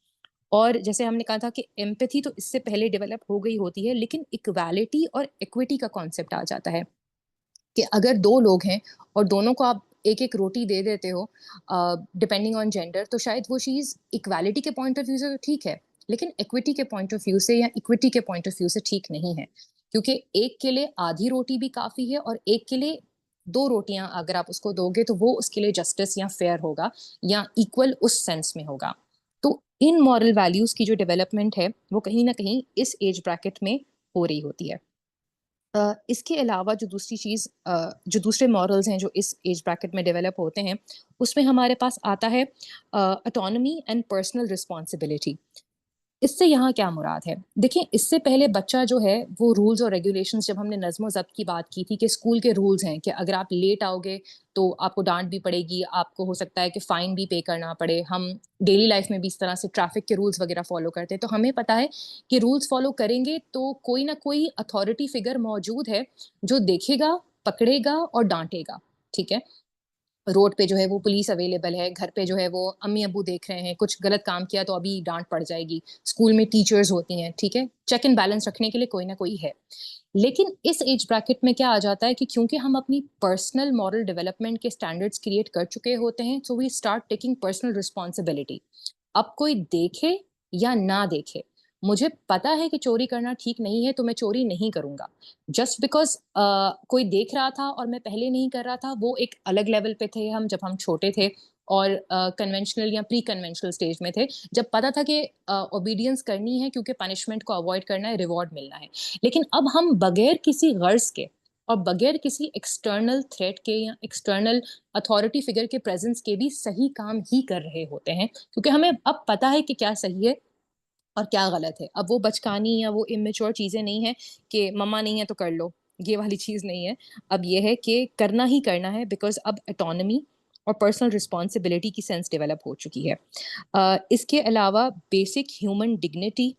[SPEAKER 3] और जैसे हमने कहा था कि एम्पैथी तो इससे पहले डेवलप हो गई होती है, लेकिन इक्वालिटी और इक्विटी का कॉन्सेप्ट आ जाता है कि अगर दो लोग हैं और दोनों को आप एक एक रोटी दे देते हो डिपेंडिंग ऑन जेंडर, तो शायद वो चीज़ इक्वालिटी के पॉइंट ऑफ व्यू से तो ठीक है, लेकिन इक्विटी के पॉइंट ऑफ व्यू से या इक्विटी के पॉइंट ऑफ व्यू से ठीक नहीं है, क्योंकि एक के लिए आधी रोटी भी काफ़ी है और एक के लिए दो रोटियां अगर आप उसको दोगे तो वो उसके लिए जस्टिस या फेयर होगा, या इक्वल उस सेंस में होगा। तो इन मॉरल वैल्यूज की जो डेवलपमेंट है वो कहीं ना कहीं इस एज ब्रैकेट में हो रही होती है। इसके अलावा जो दूसरी चीज़, जो दूसरे मॉरल्स हैं जो इस एज ब्रैकेट में डेवलप होते हैं, उसमें हमारे पास आता है ऑटोनॉमी एंड पर्सनल रिस्पॉन्सिबिलिटी। इससे यहाँ क्या मुराद है? देखिए, इससे पहले बच्चा जो है वो रूल्स और रेगुलेशंस, जब हमने नज़्म ज़ब्त की बात की थी कि स्कूल के रूल्स हैं कि अगर आप लेट आओगे तो आपको डाँट भी पड़ेगी, आपको हो सकता है कि फ़ाइन भी पे करना पड़े। हम डेली लाइफ़ में भी इस तरह से ट्रैफ़िक के रूल्स वग़ैरह फ़ॉलो करते हैं, तो हमें पता है कि रूल्स फ़ॉलो करेंगे तो कोई ना कोई अथॉरिटी फ़िगर मौजूद है जो देखेगा, पकड़ेगा और डाँटेगा, ठीक है? रोड पे जो है वो पुलिस अवेलेबल है, घर पे जो है वो अम्मी-अब्बू देख रहे हैं, कुछ गलत काम किया तो अभी डाँट पड़ जाएगी, स्कूल में टीचर्स होती हैं, ठीक है? चेक एंड बैलेंस रखने के लिए कोई ना कोई है। लेकिन इस एज ब्रैकेट में क्या आ जाता है कि क्योंकि हम अपनी पर्सनल मॉरल डेवलपमेंट के स्टैंडर्ड्स क्रिएट कर चुके होते हैं, so we start taking personal responsibility. अब कोई देखे या ना देखे, मुझे पता है कि चोरी करना ठीक नहीं है, तो मैं चोरी नहीं करूँगा। जस्ट बिकॉज़ कोई देख रहा था और मैं पहले नहीं कर रहा था, वो एक अलग लेवल पे थे हम जब हम छोटे थे और कन्वेंशनल या प्री कन्वेंशनल स्टेज में थे, जब पता था कि ओबीडियंस करनी है क्योंकि पनिशमेंट को अवॉइड करना है, रिवॉर्ड मिलना है। लेकिन अब हम बगैर किसी गर्ज़ के और बगैर किसी एक्सटर्नल थ्रेट के या एक्सटर्नल अथॉरिटी फिगर के प्रेज़ेंस के भी सही काम ही कर रहे होते हैं, क्योंकि हमें अब पता है कि क्या सही है और क्या गलत है। अब वो बचकानी या वो इमेच्योर चीज़ें नहीं हैं कि मम्मा नहीं है तो कर लो, ये वाली चीज़ नहीं है। अब ये है कि करना ही करना है, बिकॉज़ अब ऑटोनॉमी और पर्सनल रिस्पॉन्सिबिलिटी की सेंस डेवलप हो चुकी है। इसके अलावा बेसिक ह्यूमन डिग्निटी,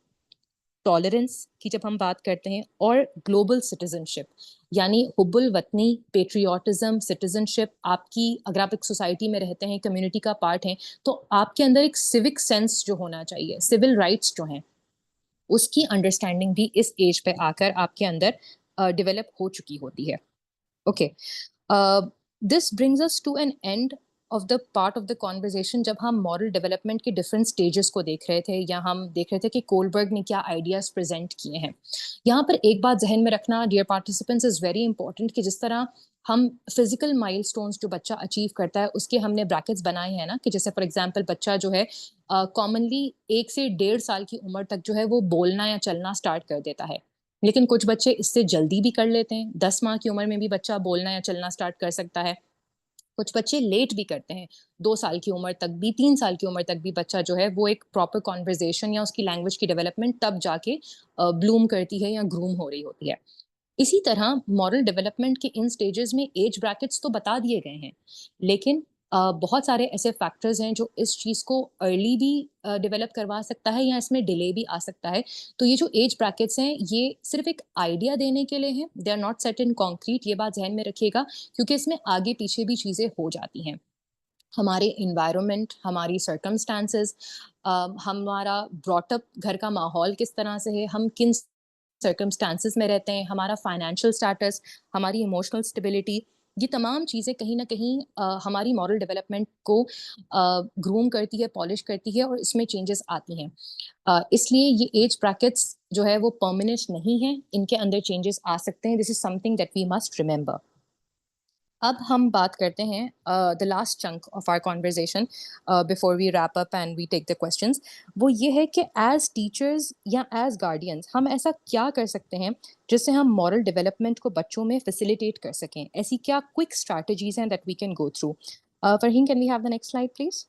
[SPEAKER 3] टॉलरेंस की जब हम बात करते हैं, और ग्लोबल सिटीजनशिप, यानी हुब्बुल वतनी, पेट्रियोटिज्म, सिटीजनशिप, आपकी अगर आप एक सोसाइटी में रहते हैं, कम्युनिटी का पार्ट हैं, तो आपके अंदर एक सिविक सेंस जो होना चाहिए, सिविल राइट्स जो हैं, उसकी अंडरस्टैंडिंग भी इस एज पे आकर आपके अंदर डेवलप हो चुकी होती है। Okay, this brings us to an end of the part of the conversation, जब हम मॉरल डेवलपमेंट के डिफरेंट स्टेजेस को देख रहे थे, या हम देख रहे थे कि कोलबर्ग ने क्या आइडियाज प्रेजेंट किए हैं। यहाँ पर एक बात जहन में रखना, dear participants, is very important, कि जिस तरह हम फिजिकल माइलस्टोन्स जो बच्चा अचीव करता है उसके हमने ब्रैकेट्स बनाए हैं ना, कि जैसे फॉर एग्जांपल बच्चा जो है कॉमनली 1 से 1.5 साल की उम्र तक जो है वो बोलना या चलना स्टार्ट कर देता है, लेकिन कुछ बच्चे इससे जल्दी भी कर लेते हैं। 10 माह की उम्र में भी बच्चा बोलना या चलना स्टार्ट कर सकता है। कुछ बच्चे लेट भी करते हैं, 2 साल की उम्र तक भी, 3 साल की उम्र तक भी बच्चा जो है वो एक प्रॉपर कॉन्वर्जेशन या उसकी लैंग्वेज की डेवलपमेंट तब जाके ब्लूम करती है या ग्रूम हो रही होती है। इसी तरह मॉरल डेवलपमेंट के इन स्टेजेस में एज ब्रैकेट्स तो बता दिए गए हैं, लेकिन बहुत सारे ऐसे फैक्टर्स हैं जो इस चीज़ को अर्ली भी डेवलप करवा सकता है या इसमें डिले भी आ सकता है। तो ये जो एज ब्रैकेट्स हैं, ये सिर्फ़ एक आइडिया देने के लिए हैं, they are not set in concrete, ये बात ज़हन में रखिएगा, क्योंकि इसमें आगे-पीछे भी चीज़ें हो जाती हैं। हमारे एनवायरनमेंट, हमारी सर्कमस्टेंसेस, हमारा ब्रॉट अप घर का माहौल किस तरह से है, हम किन सर्कमस्टेंसेस में रहते हैं, हमारा फाइनेंशियल स्टेटस, हमारी इमोशनल स्टेबिलिटी, ये तमाम चीज़ें कहीं न कहीं हमारी मॉरल डेवलपमेंट को ग्रूम करती है, पॉलिश करती है और इसमें चेंजेस आती हैं। इसलिए ये एज ब्रैकेट्स जो है वो परमानेंट नहीं है, इनके अंदर चेंजेस आ सकते हैं। This is something that we must remember. अब हम बात करते हैं the last chunk of our conversation before we wrap up and we take the questions. वो ये है कि एज टीचर्स या एज गार्डियंस हम ऐसा क्या कर सकते हैं जिससे हम मॉरल डेवलपमेंट को बच्चों में फैसिलिटेट कर सकें। ऐसी क्या क्विक स्ट्रैटेजीज हैं that we can go through. Farheen, can we have the next slide please?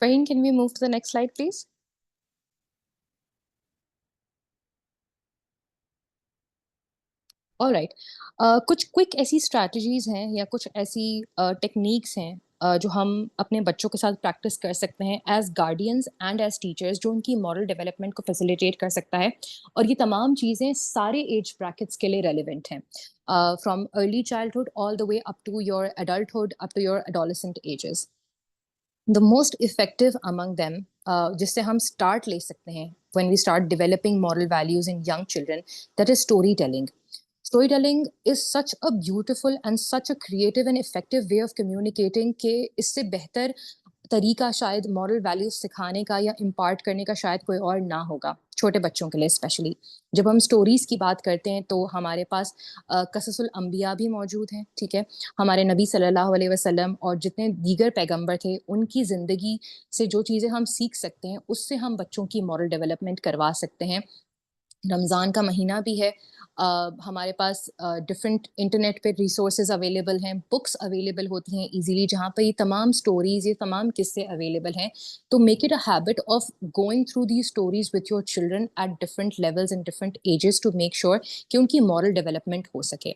[SPEAKER 3] Fahim, can we move to the next slide, please? Alright. कुछ क्विक ऐसी स्ट्रैटेजीज हैं या कुछ ऐसी टेक्निक्स हैं जो हम अपने बच्चों के साथ प्रैक्टिस कर सकते हैं as guardians and as teachers, जो उनकी मॉरल डेवलपमेंट को फैसिलिटेट कर सकता है। और ये तमाम चीज़ें सारे एज ब्रैकेट्स के लिए रेलिवेंट हैं, from early childhood all the way up to your adulthood, up to your adolescent ages. The most effective among them, जिससे हम स्टार्ट ले सकते हैं when we start developing moral values in young children, that is storytelling. Storytelling is such a beautiful and such a creative and effective way of communicating कि इससे बेहतर तरीका शायद मॉरल वैल्यूज सिखाने का या इम्पार्ट करने का शायद कोई और ना होगा, छोटे बच्चों के लिए स्पेशली। जब हम स्टोरीज की बात करते हैं तो हमारे पास कससुल अंबिया भी मौजूद हैं, ठीक है। हमारे नबी सल्लल्लाहु अलैहि वसल्लम और जितने दीगर पैगंबर थे, उनकी ज़िंदगी से जो चीज़ें हम सीख सकते हैं, उससे हम बच्चों की मॉरल डेवलपमेंट करवा सकते हैं। रमज़ान का महीना भी है, हमारे पास डिफरेंट इंटरनेट पे रिसोर्सेज अवेलेबल हैं, बुक्स अवेलेबल होती हैं इजीली, जहाँ पे ये तमाम स्टोरीज, ये तमाम किस्से अवेलेबल हैं। तो make it a habit of going through the stories with your children at different levels and different ages to make sure कि उनकी मॉरल डेवलपमेंट हो सके।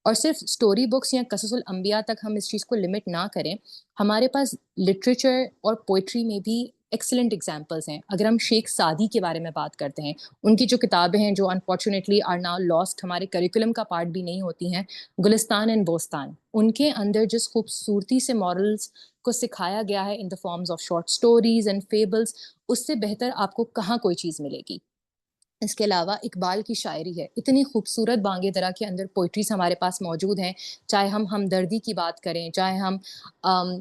[SPEAKER 3] और सिर्फ स्टोरी बुक्स या कससुल अंबिया तक हम इस चीज़ को लिमिट ना करें। हमारे पास लिटरेचर और पोइट्री में भी एक्सीलेंट एग्जाम्पल्स हैं। अगर हम शेख सादी के बारे में बात करते हैं, उनकी जो किताबें हैं जो अनफॉर्चुनेटली आर नाउ लॉस्ट, हमारे करिकुलम का पार्ट भी नहीं होती हैं, गुलिस्तान एंड बोस्तान, उनके अंदर जिस खूबसूरती से मॉरल्स को सिखाया गया है in the forms of short stories and fables, उससे बेहतर आपको कहाँ कोई चीज़ मिलेगी। इसके अलावा इकबाल की शायरी है, इतनी खूबसूरत बांगे दरा के अंदर पोइट्रीज हमारे पास मौजूद हैं। चाहे हम हमदर्दी की बात करें, चाहे हम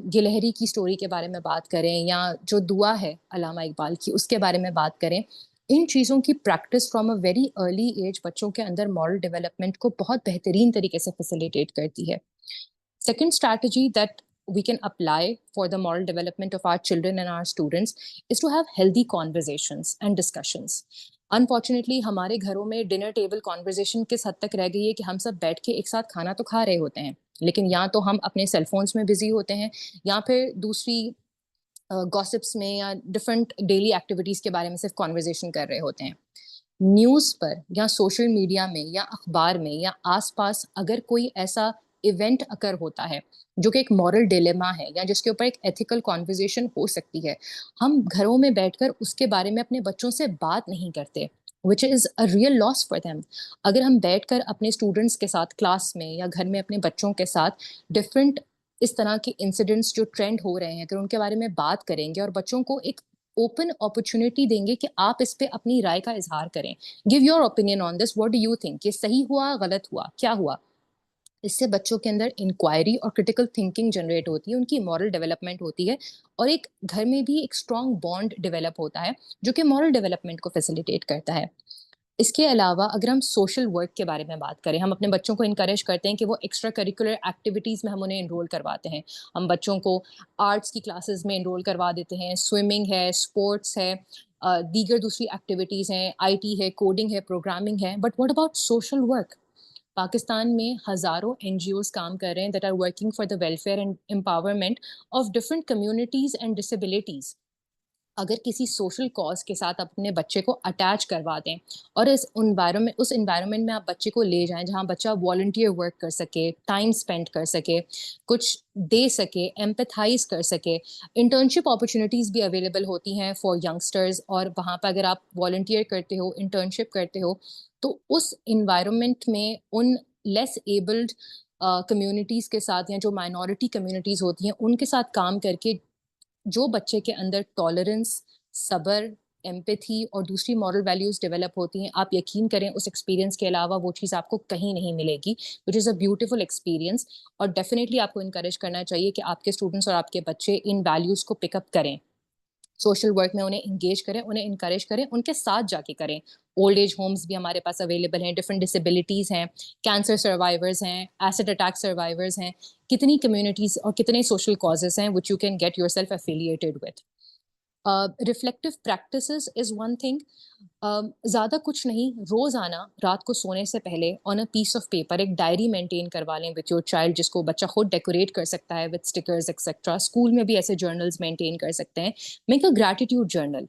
[SPEAKER 3] गिलहरी की स्टोरी के बारे में बात करें, या जो दुआ है अलामा इकबाल की उसके बारे में बात करें। इन चीज़ों की practice from a very early age बच्चों के अंदर मॉरल डेवलपमेंट को बहुत बेहतरीन तरीके से फैसिलिटेट करती है। Second strategy that we can apply for the moral development of our children and our students is to have healthy conversations and discussions. Unfortunately हमारे घरों में डिनर टेबल कॉन्वर्जेशन किस हद तक रह गई है कि हम सब बैठ के एक साथ खाना तो खा रहे होते हैं, लेकिन या तो हम अपने सेलफोन्स में बिजी होते हैं या फिर दूसरी गॉसिप्स में या डिफरेंट डेली एक्टिविटीज के बारे में सिर्फ कॉन्वर्जेशन कर रहे होते हैं। न्यूज़ पर या सोशल मीडिया में या अखबार में या आसपास अगर कोई ऐसा इवेंट अकर होता है जो कि एक मॉरल डिलेमा है या जिसके ऊपर एक एथिकल कॉन्वर्जेशन हो सकती है, हम घरों में बैठकर उसके बारे में अपने बच्चों से बात नहीं करते, which is a real loss for them. अगर हम बैठकर अपने स्टूडेंट्स के साथ क्लास में या घर में अपने बच्चों के साथ डिफरेंट इस तरह के इंसिडेंट्स जो ट्रेंड हो रहे हैं, अगर उनके बारे में बात करेंगे और बच्चों को एक ओपन अपॉर्चुनिटी देंगे कि आप इस पे अपनी राय का इजहार करें, give your opinion on this, what do you think, ये सही हुआ, गलत हुआ, क्या हुआ, इससे बच्चों के अंदर इंक्वायरी और क्रिटिकल थिंकिंग जनरेट होती है, उनकी मॉरल डेवलपमेंट होती है और एक घर में भी एक स्ट्रॉन्ग बॉन्ड डेवलप होता है जो कि मॉरल डेवलपमेंट को फैसिलिटेट करता है। इसके अलावा अगर हम सोशल वर्क के बारे में बात करें, हम अपने बच्चों को इनकरेज करते हैं कि वो एक्स्ट्रा करिकुलर एक्टिविटीज़ में हम उन्हें इनरोल करवाते हैं। हम बच्चों को आर्ट्स की क्लासेस में इनरोल करवा देते हैं, स्विमिंग है, स्पोर्ट्स है, दीगर दूसरी एक्टिविटीज़ हैं, आईटी है, कोडिंग है, प्रोग्रामिंग है, but what about social work? Pakistan में हज़ारों एनजीओज़ काम कर रहे हैं that are working for the welfare and empowerment of different communities and disabilities. अगर किसी सोशल कॉज के साथ अपने बच्चे को अटैच करवा दें और उस एनवायरनमेंट में आप बच्चे को ले जाएं जहां बच्चा वॉलंटियर वर्क कर सके, टाइम स्पेंड कर सके, कुछ दे सके, एम्पैथाइज कर सके। इंटर्नशिप अपॉर्चुनिटीज़ भी अवेलेबल होती हैं फॉर यंगस्टर्स, और वहाँ पर अगर आप वॉलंटियर करते हो, इंटर्नशिप करते हो, तो उस इन्वायरमेंट में उन लेस एबल्ड कम्युनिटीज़ के साथ या जो माइनॉरिटी कम्युनिटीज़ होती हैं उनके साथ काम करके जो बच्चे के अंदर टॉलरेंस, सब्र, एम्पैथी और दूसरी मॉरल वैल्यूज डेवलप होती हैं, आप यकीन करें उस एक्सपीरियंस के अलावा वो चीज़ आपको कहीं नहीं मिलेगी, which is a beautiful experience. और डेफिनेटली आपको इनकरेज करना चाहिए कि आपके स्टूडेंट्स और आपके बच्चे इन वैल्यूज को पिकअप करें, सोशल वर्क में उन्हें इंगेज करें, उन्हें इनकरेज करें, उनके साथ जाके करें। ओल्ड एज होम्स भी हमारे पास अवेलेबल हैं, डिफरेंट डिसेबिलिटीज़ हैं, कैंसर सर्वाइवर्स हैं, एसिड अटैक सर्वाइवर्स हैं, कितनी कम्युनिटीज़ और कितने सोशल कॉजेस हैं which you can get yourself affiliated with. Reflective practices is one thing. ज़्यादा कुछ नहीं, रोज़ाना रात को सोने से पहले on a piece of paper एक डायरी मेंटेन करवा लें विथ योर चाइल्ड, जिसको बच्चा खुद डेकोरेट कर सकता है विथ स्टिकर्स एक्सेट्रा। स्कूल में भी ऐसे जर्नल्स मेंटेन कर सकते हैं। Make a gratitude journal.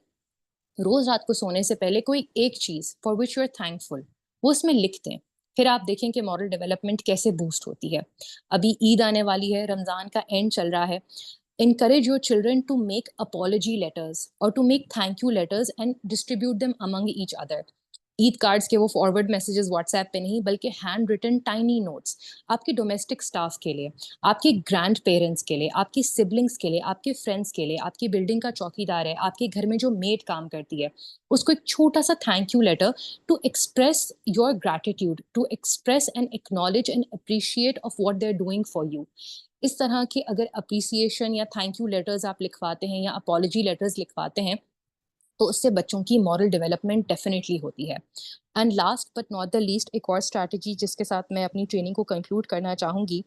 [SPEAKER 3] रोज रात को सोने से पहले कोई एक चीज for which you are thankful वो उसमें लिख दें। फिर आप देखें कि मॉरल डेवलपमेंट कैसे बूस्ट होती है। अभी ईद आने वाली है, रमजान का एंड चल रहा है। encourage your children to make apology letters or to make thank you letters and distribute them among each other. Eid cards के वो फॉरवर्ड मैसेजेस व्हाट्सएप पे नहीं, बल्कि हैंड रिटन टाइनी नोट्स आपके डोमेस्टिक स्टाफ के लिए, आपके ग्रैंड पेरेंट्स के लिए, आपकी सिबलिंग्स के लिए, आपके फ्रेंड्स के लिए, आपकी बिल्डिंग का चौकीदार है, आपके घर में जो मेड काम करती है, उसको एक छोटा सा thank you letter to express your gratitude, to express and acknowledge and appreciate of what they are doing for you. इस तरह के अगर अप्रिसिएशन या थैंक यू लेटर्स आप लिखवाते हैं या अपॉलॉजी लेटर्स लिखवाते हैं, तो उससे बच्चों की मॉरल डेवलपमेंट डेफिनेटली होती है। And last but not the least, एक और स्ट्रैटेजी जिसके साथ मैं अपनी ट्रेनिंग को कंक्लूड करना चाहूँगी,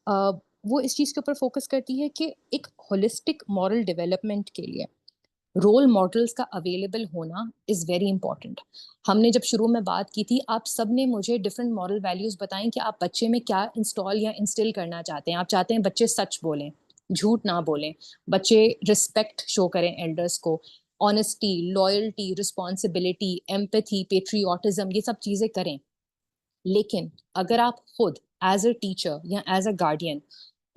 [SPEAKER 3] वो इस चीज़ के ऊपर फोकस करती है कि एक होलिस्टिक मॉरल डेवलपमेंट के लिए रोल मॉडल्स का अवेलेबल होना इज़ वेरी इंपॉर्टेंट। हमने जब शुरू में बात की थी, आप सब ने मुझे डिफरेंट मॉरल वैल्यूज़ बताएं कि आप बच्चे में क्या इंस्टॉल या इंस्टिल करना चाहते हैं। आप चाहते हैं बच्चे सच बोलें, झूठ ना बोलें, बच्चे रिस्पेक्ट शो करें एल्डर्स को, honesty, loyalty, responsibility, empathy, patriotism, ये सब चीज़ें करें। लेकिन अगर आप खुद एज अ टीचर या एज अ गार्डियन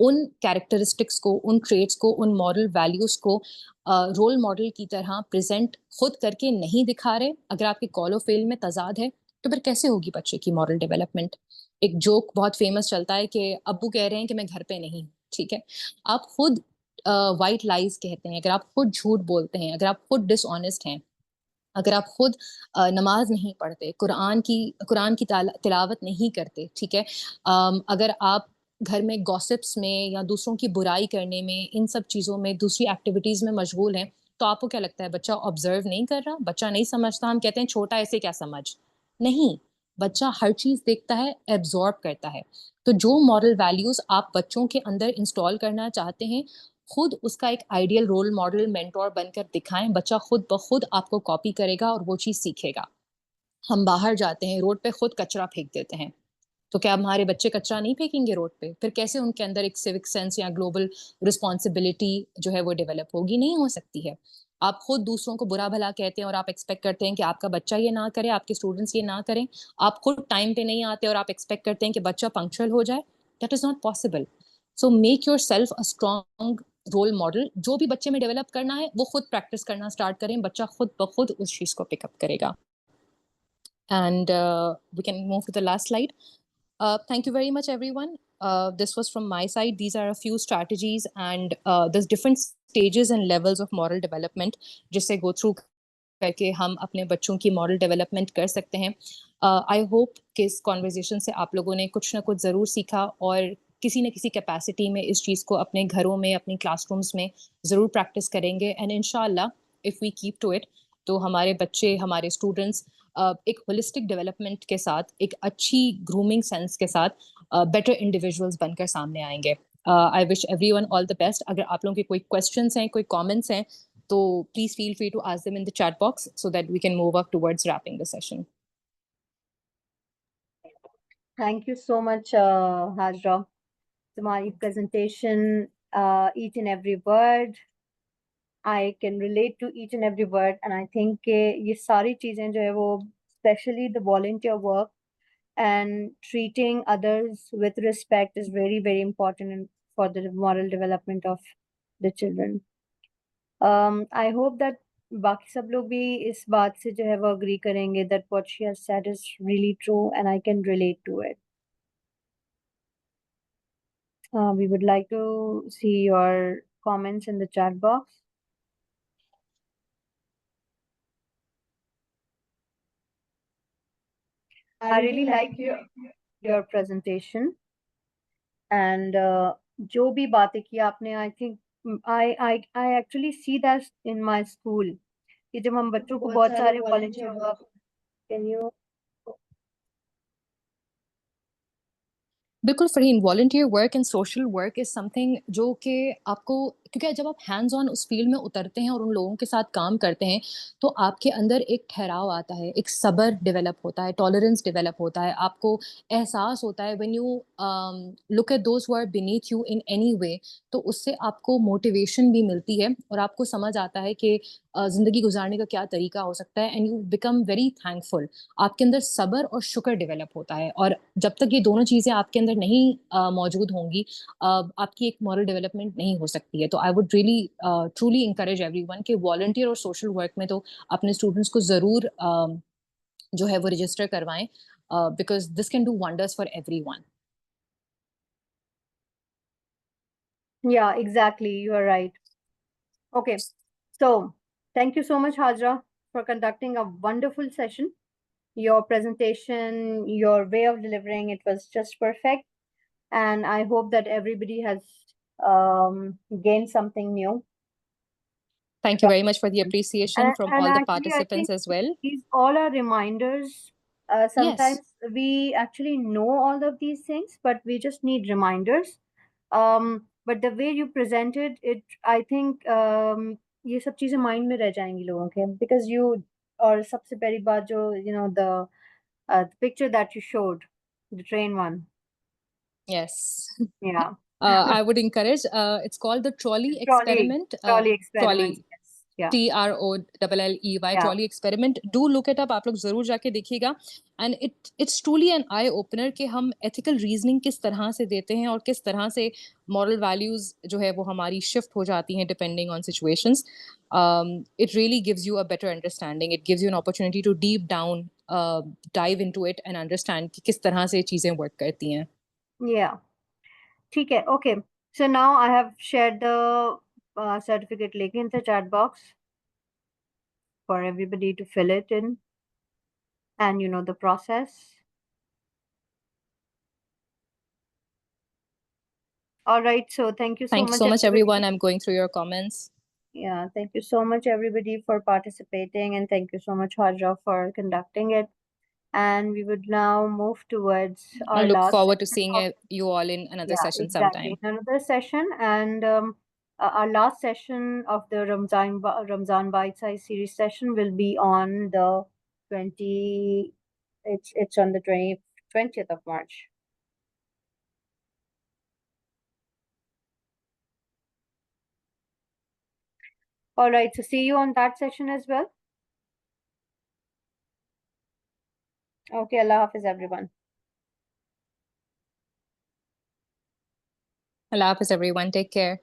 [SPEAKER 3] उन कैरेक्टरिस्टिक्स को, उन ट्रेट्स को, उन मॉरल वैल्यूज को रोल मॉडल की तरह प्रेजेंट खुद करके नहीं दिखा रहे, अगर आपके कॉल ऑफ फेल में तजाद है, तो फिर कैसे होगी बच्चे की मॉरल डेवलपमेंट? एक जोक बहुत फेमस चलता है कि अब्बू कह रहे हैं कि मैं घर पे नहीं, ठीक है। आप खुद वाइट लाइज कहते हैं, अगर आप खुद झूठ बोलते हैं, अगर आप खुद डिसऑनेस्ट हैं, अगर आप खुद नमाज नहीं पढ़ते, कुरान की तिलावत नहीं करते, ठीक है, अगर आप घर में गॉसिप्स में या दूसरों की बुराई करने में, इन सब चीज़ों में, दूसरी एक्टिविटीज़ में मशगूल हैं, तो आपको क्या लगता है बच्चा ऑब्जर्व नहीं कर रहा, बच्चा नहीं समझता? हम कहते हैं छोटा ऐसे क्या समझ, नहीं, बच्चा हर चीज़ देखता है, एब्जॉर्ब करता है। तो जो मॉरल वैल्यूज़ आप बच्चों के अंदर इंस्टॉल करना चाहते हैं, खुद उसका एक आइडियल रोल मॉडल, मेंटोर बनकर दिखाएं। बच्चा खुद ब खुद आपको कॉपी करेगा और वो चीज़ सीखेगा। हम बाहर जाते हैं, रोड पे खुद कचरा फेंक देते हैं, तो क्या हमारे बच्चे कचरा नहीं फेंकेंगे रोड पे? फिर कैसे उनके अंदर एक सिविक सेंस या ग्लोबल रिस्पॉन्सिबिलिटी जो है वो डेवलप होगी? नहीं हो सकती है। आप खुद दूसरों को बुरा भला कहते हैं और आप एक्सपेक्ट करते हैं कि आपका बच्चा ये ना करे, आपके स्टूडेंट्स ये ना करें। आप खुद टाइम पे नहीं आते और आप एक्सपेक्ट करते हैं कि बच्चा पंक्चुअल हो जाए। That is not possible. So make yourself a strong role model. जो भी बच्चे में डेवलप करना है वो खुद प्रैक्टिस करना स्टार्ट करें, बच्चा खुद ब खुद उस चीज को पिकअप करेगा। And we can move to the last slide. Thank you very much, everyone. This was from my side. These are a few strategies, and there's different stages and levels of moral development जिससे go through करके हम अपने बच्चों की moral development कर सकते हैं। I hope कि इस conversation से आप लोगों ने कुछ ना कुछ ज़रूर सीखा और किसी न किसी कैपेसिटी में इस चीज़ को अपने घरों में, अपनी क्लासरूम्स में ज़रूर प्रैक्टिस करेंगे। एंड इंशाल्लाह if we keep to it, तो हमारे बच्चे, हमारे स्टूडेंट्स एक होलिस्टिक डेवलपमेंट के साथ, एक अच्छी ग्रूमिंग सेंस के साथ बेटर इंडिविजुअल्स बनकर सामने आएंगे। I wish everyone all the best. अगर आप लोगों के कोई क्वेश्चंस हैं, कोई कमेंट्स हैं, So please feel free to ask them in the chat box so that we can move up towards wrapping the session.
[SPEAKER 2] Thank you so much, Hajra. तुम्हारी presentation, each and every word, I can relate to each and every word, and I think ये सारी चीजें जो है वो, especially the volunteer work and treating others with respect is very, very important for the moral development of the children. I hope that बाकी सब लोग भी इस बात से जो है वो agree करेंगे that what she has said is really true and I can relate to it. We would like to see your comments in the chat box. I really like your presentation and जो भी बातें की आपने, I think I actually see that in my school कि जब हम बच्चों को बहुत सारे volunteer work, can you
[SPEAKER 3] बिल्कुल Fareen, volunteer work and social work is something जो कि आपको, क्योंकि जब आप हैंड्स ऑन उस फील्ड में उतरते हैं और उन लोगों के साथ काम करते हैं तो आपके अंदर एक ठहराव आता है, एक सब्र डेवलप होता है, टॉलरेंस डेवलप होता है, आपको एहसास होता है when you look at those who are beneath you in any way, तो उससे आपको मोटिवेशन भी मिलती है और आपको समझ आता है कि ज़िंदगी गुजारने का क्या तरीका हो सकता है, and you become very thankful. आपके अंदर सब्र और शुक्र डेवलप होता है, और जब तक ये दोनों चीज़ें आपके अंदर नहीं मौजूद होंगी, आपकी एक मॉरल डेवलपमेंट नहीं हो सकती है। तो I would really truly encourage everyone कि वॉलंटियर और सोशल वर्क में तो अपने स्टूडेंट्स को ज़रूर जो है वो रजिस्टर करवाएं, because this can do wonders for everyone.
[SPEAKER 2] Yeah, exactly. You are right. Okay, so thank you so much, Hajra, for conducting a wonderful session. Your presentation, your way of delivering it was just perfect. And I hope that everybody has gained something new.
[SPEAKER 3] Thank you very much for the appreciation from all the
[SPEAKER 2] actually, I
[SPEAKER 3] participants
[SPEAKER 2] think
[SPEAKER 3] as well.
[SPEAKER 2] these all are reminders. Sometimes
[SPEAKER 3] Yes.
[SPEAKER 2] we actually know all of these things, but we just need reminders. But the way you presented it, I think ये सब चीजें mind में रह जाएंगी लोगों के, because you, और सबसे पहली बात जो, you know, the picture that you showed, the train one.
[SPEAKER 3] Yes.
[SPEAKER 2] Yeah.
[SPEAKER 3] I would encourage, it's called the trolley experiment.
[SPEAKER 2] Trolley experiment.
[SPEAKER 3] Trolley.
[SPEAKER 2] Yes. Yeah.
[SPEAKER 3] TROLLEY,
[SPEAKER 2] Yeah.
[SPEAKER 3] trolley experiment. Do look it up. आप लोग जरूर जाके देखिएगा. And it's truly an eye opener कि हम ethical reasoning किस तरह से देते हैं और किस तरह से moral values जो है वो हमारी shift हो जाती हैं depending on situations. It really gives you a better understanding. It gives you an opportunity to deep down dive into it and understand कि किस तरह से चीजें work करती हैं.
[SPEAKER 2] Yeah. ठीक है. Okay. So now I have shared the certificate link in the chat box for everybody to fill it in, and you know the process. All right. So thank you so
[SPEAKER 3] Thank you
[SPEAKER 2] much.
[SPEAKER 3] so much,
[SPEAKER 2] everybody.
[SPEAKER 3] everyone. I'm going through your comments.
[SPEAKER 2] Yeah. Thank you so much, everybody, for participating, and thank you so much, Hajra, for conducting it. And we would now move towards
[SPEAKER 3] I
[SPEAKER 2] our
[SPEAKER 3] look
[SPEAKER 2] last
[SPEAKER 3] forward to
[SPEAKER 2] session
[SPEAKER 3] seeing
[SPEAKER 2] of-
[SPEAKER 3] you all in another
[SPEAKER 2] Yeah,
[SPEAKER 3] session
[SPEAKER 2] exactly.
[SPEAKER 3] sometime.
[SPEAKER 2] Another session, and our last session of the Ramzan Bite Size series session will be on the 20. It's on the 20th of March. All right. So see you on that session as well. Okay. Allah Hafiz, everyone.
[SPEAKER 3] Allah Hafiz, everyone. Take care.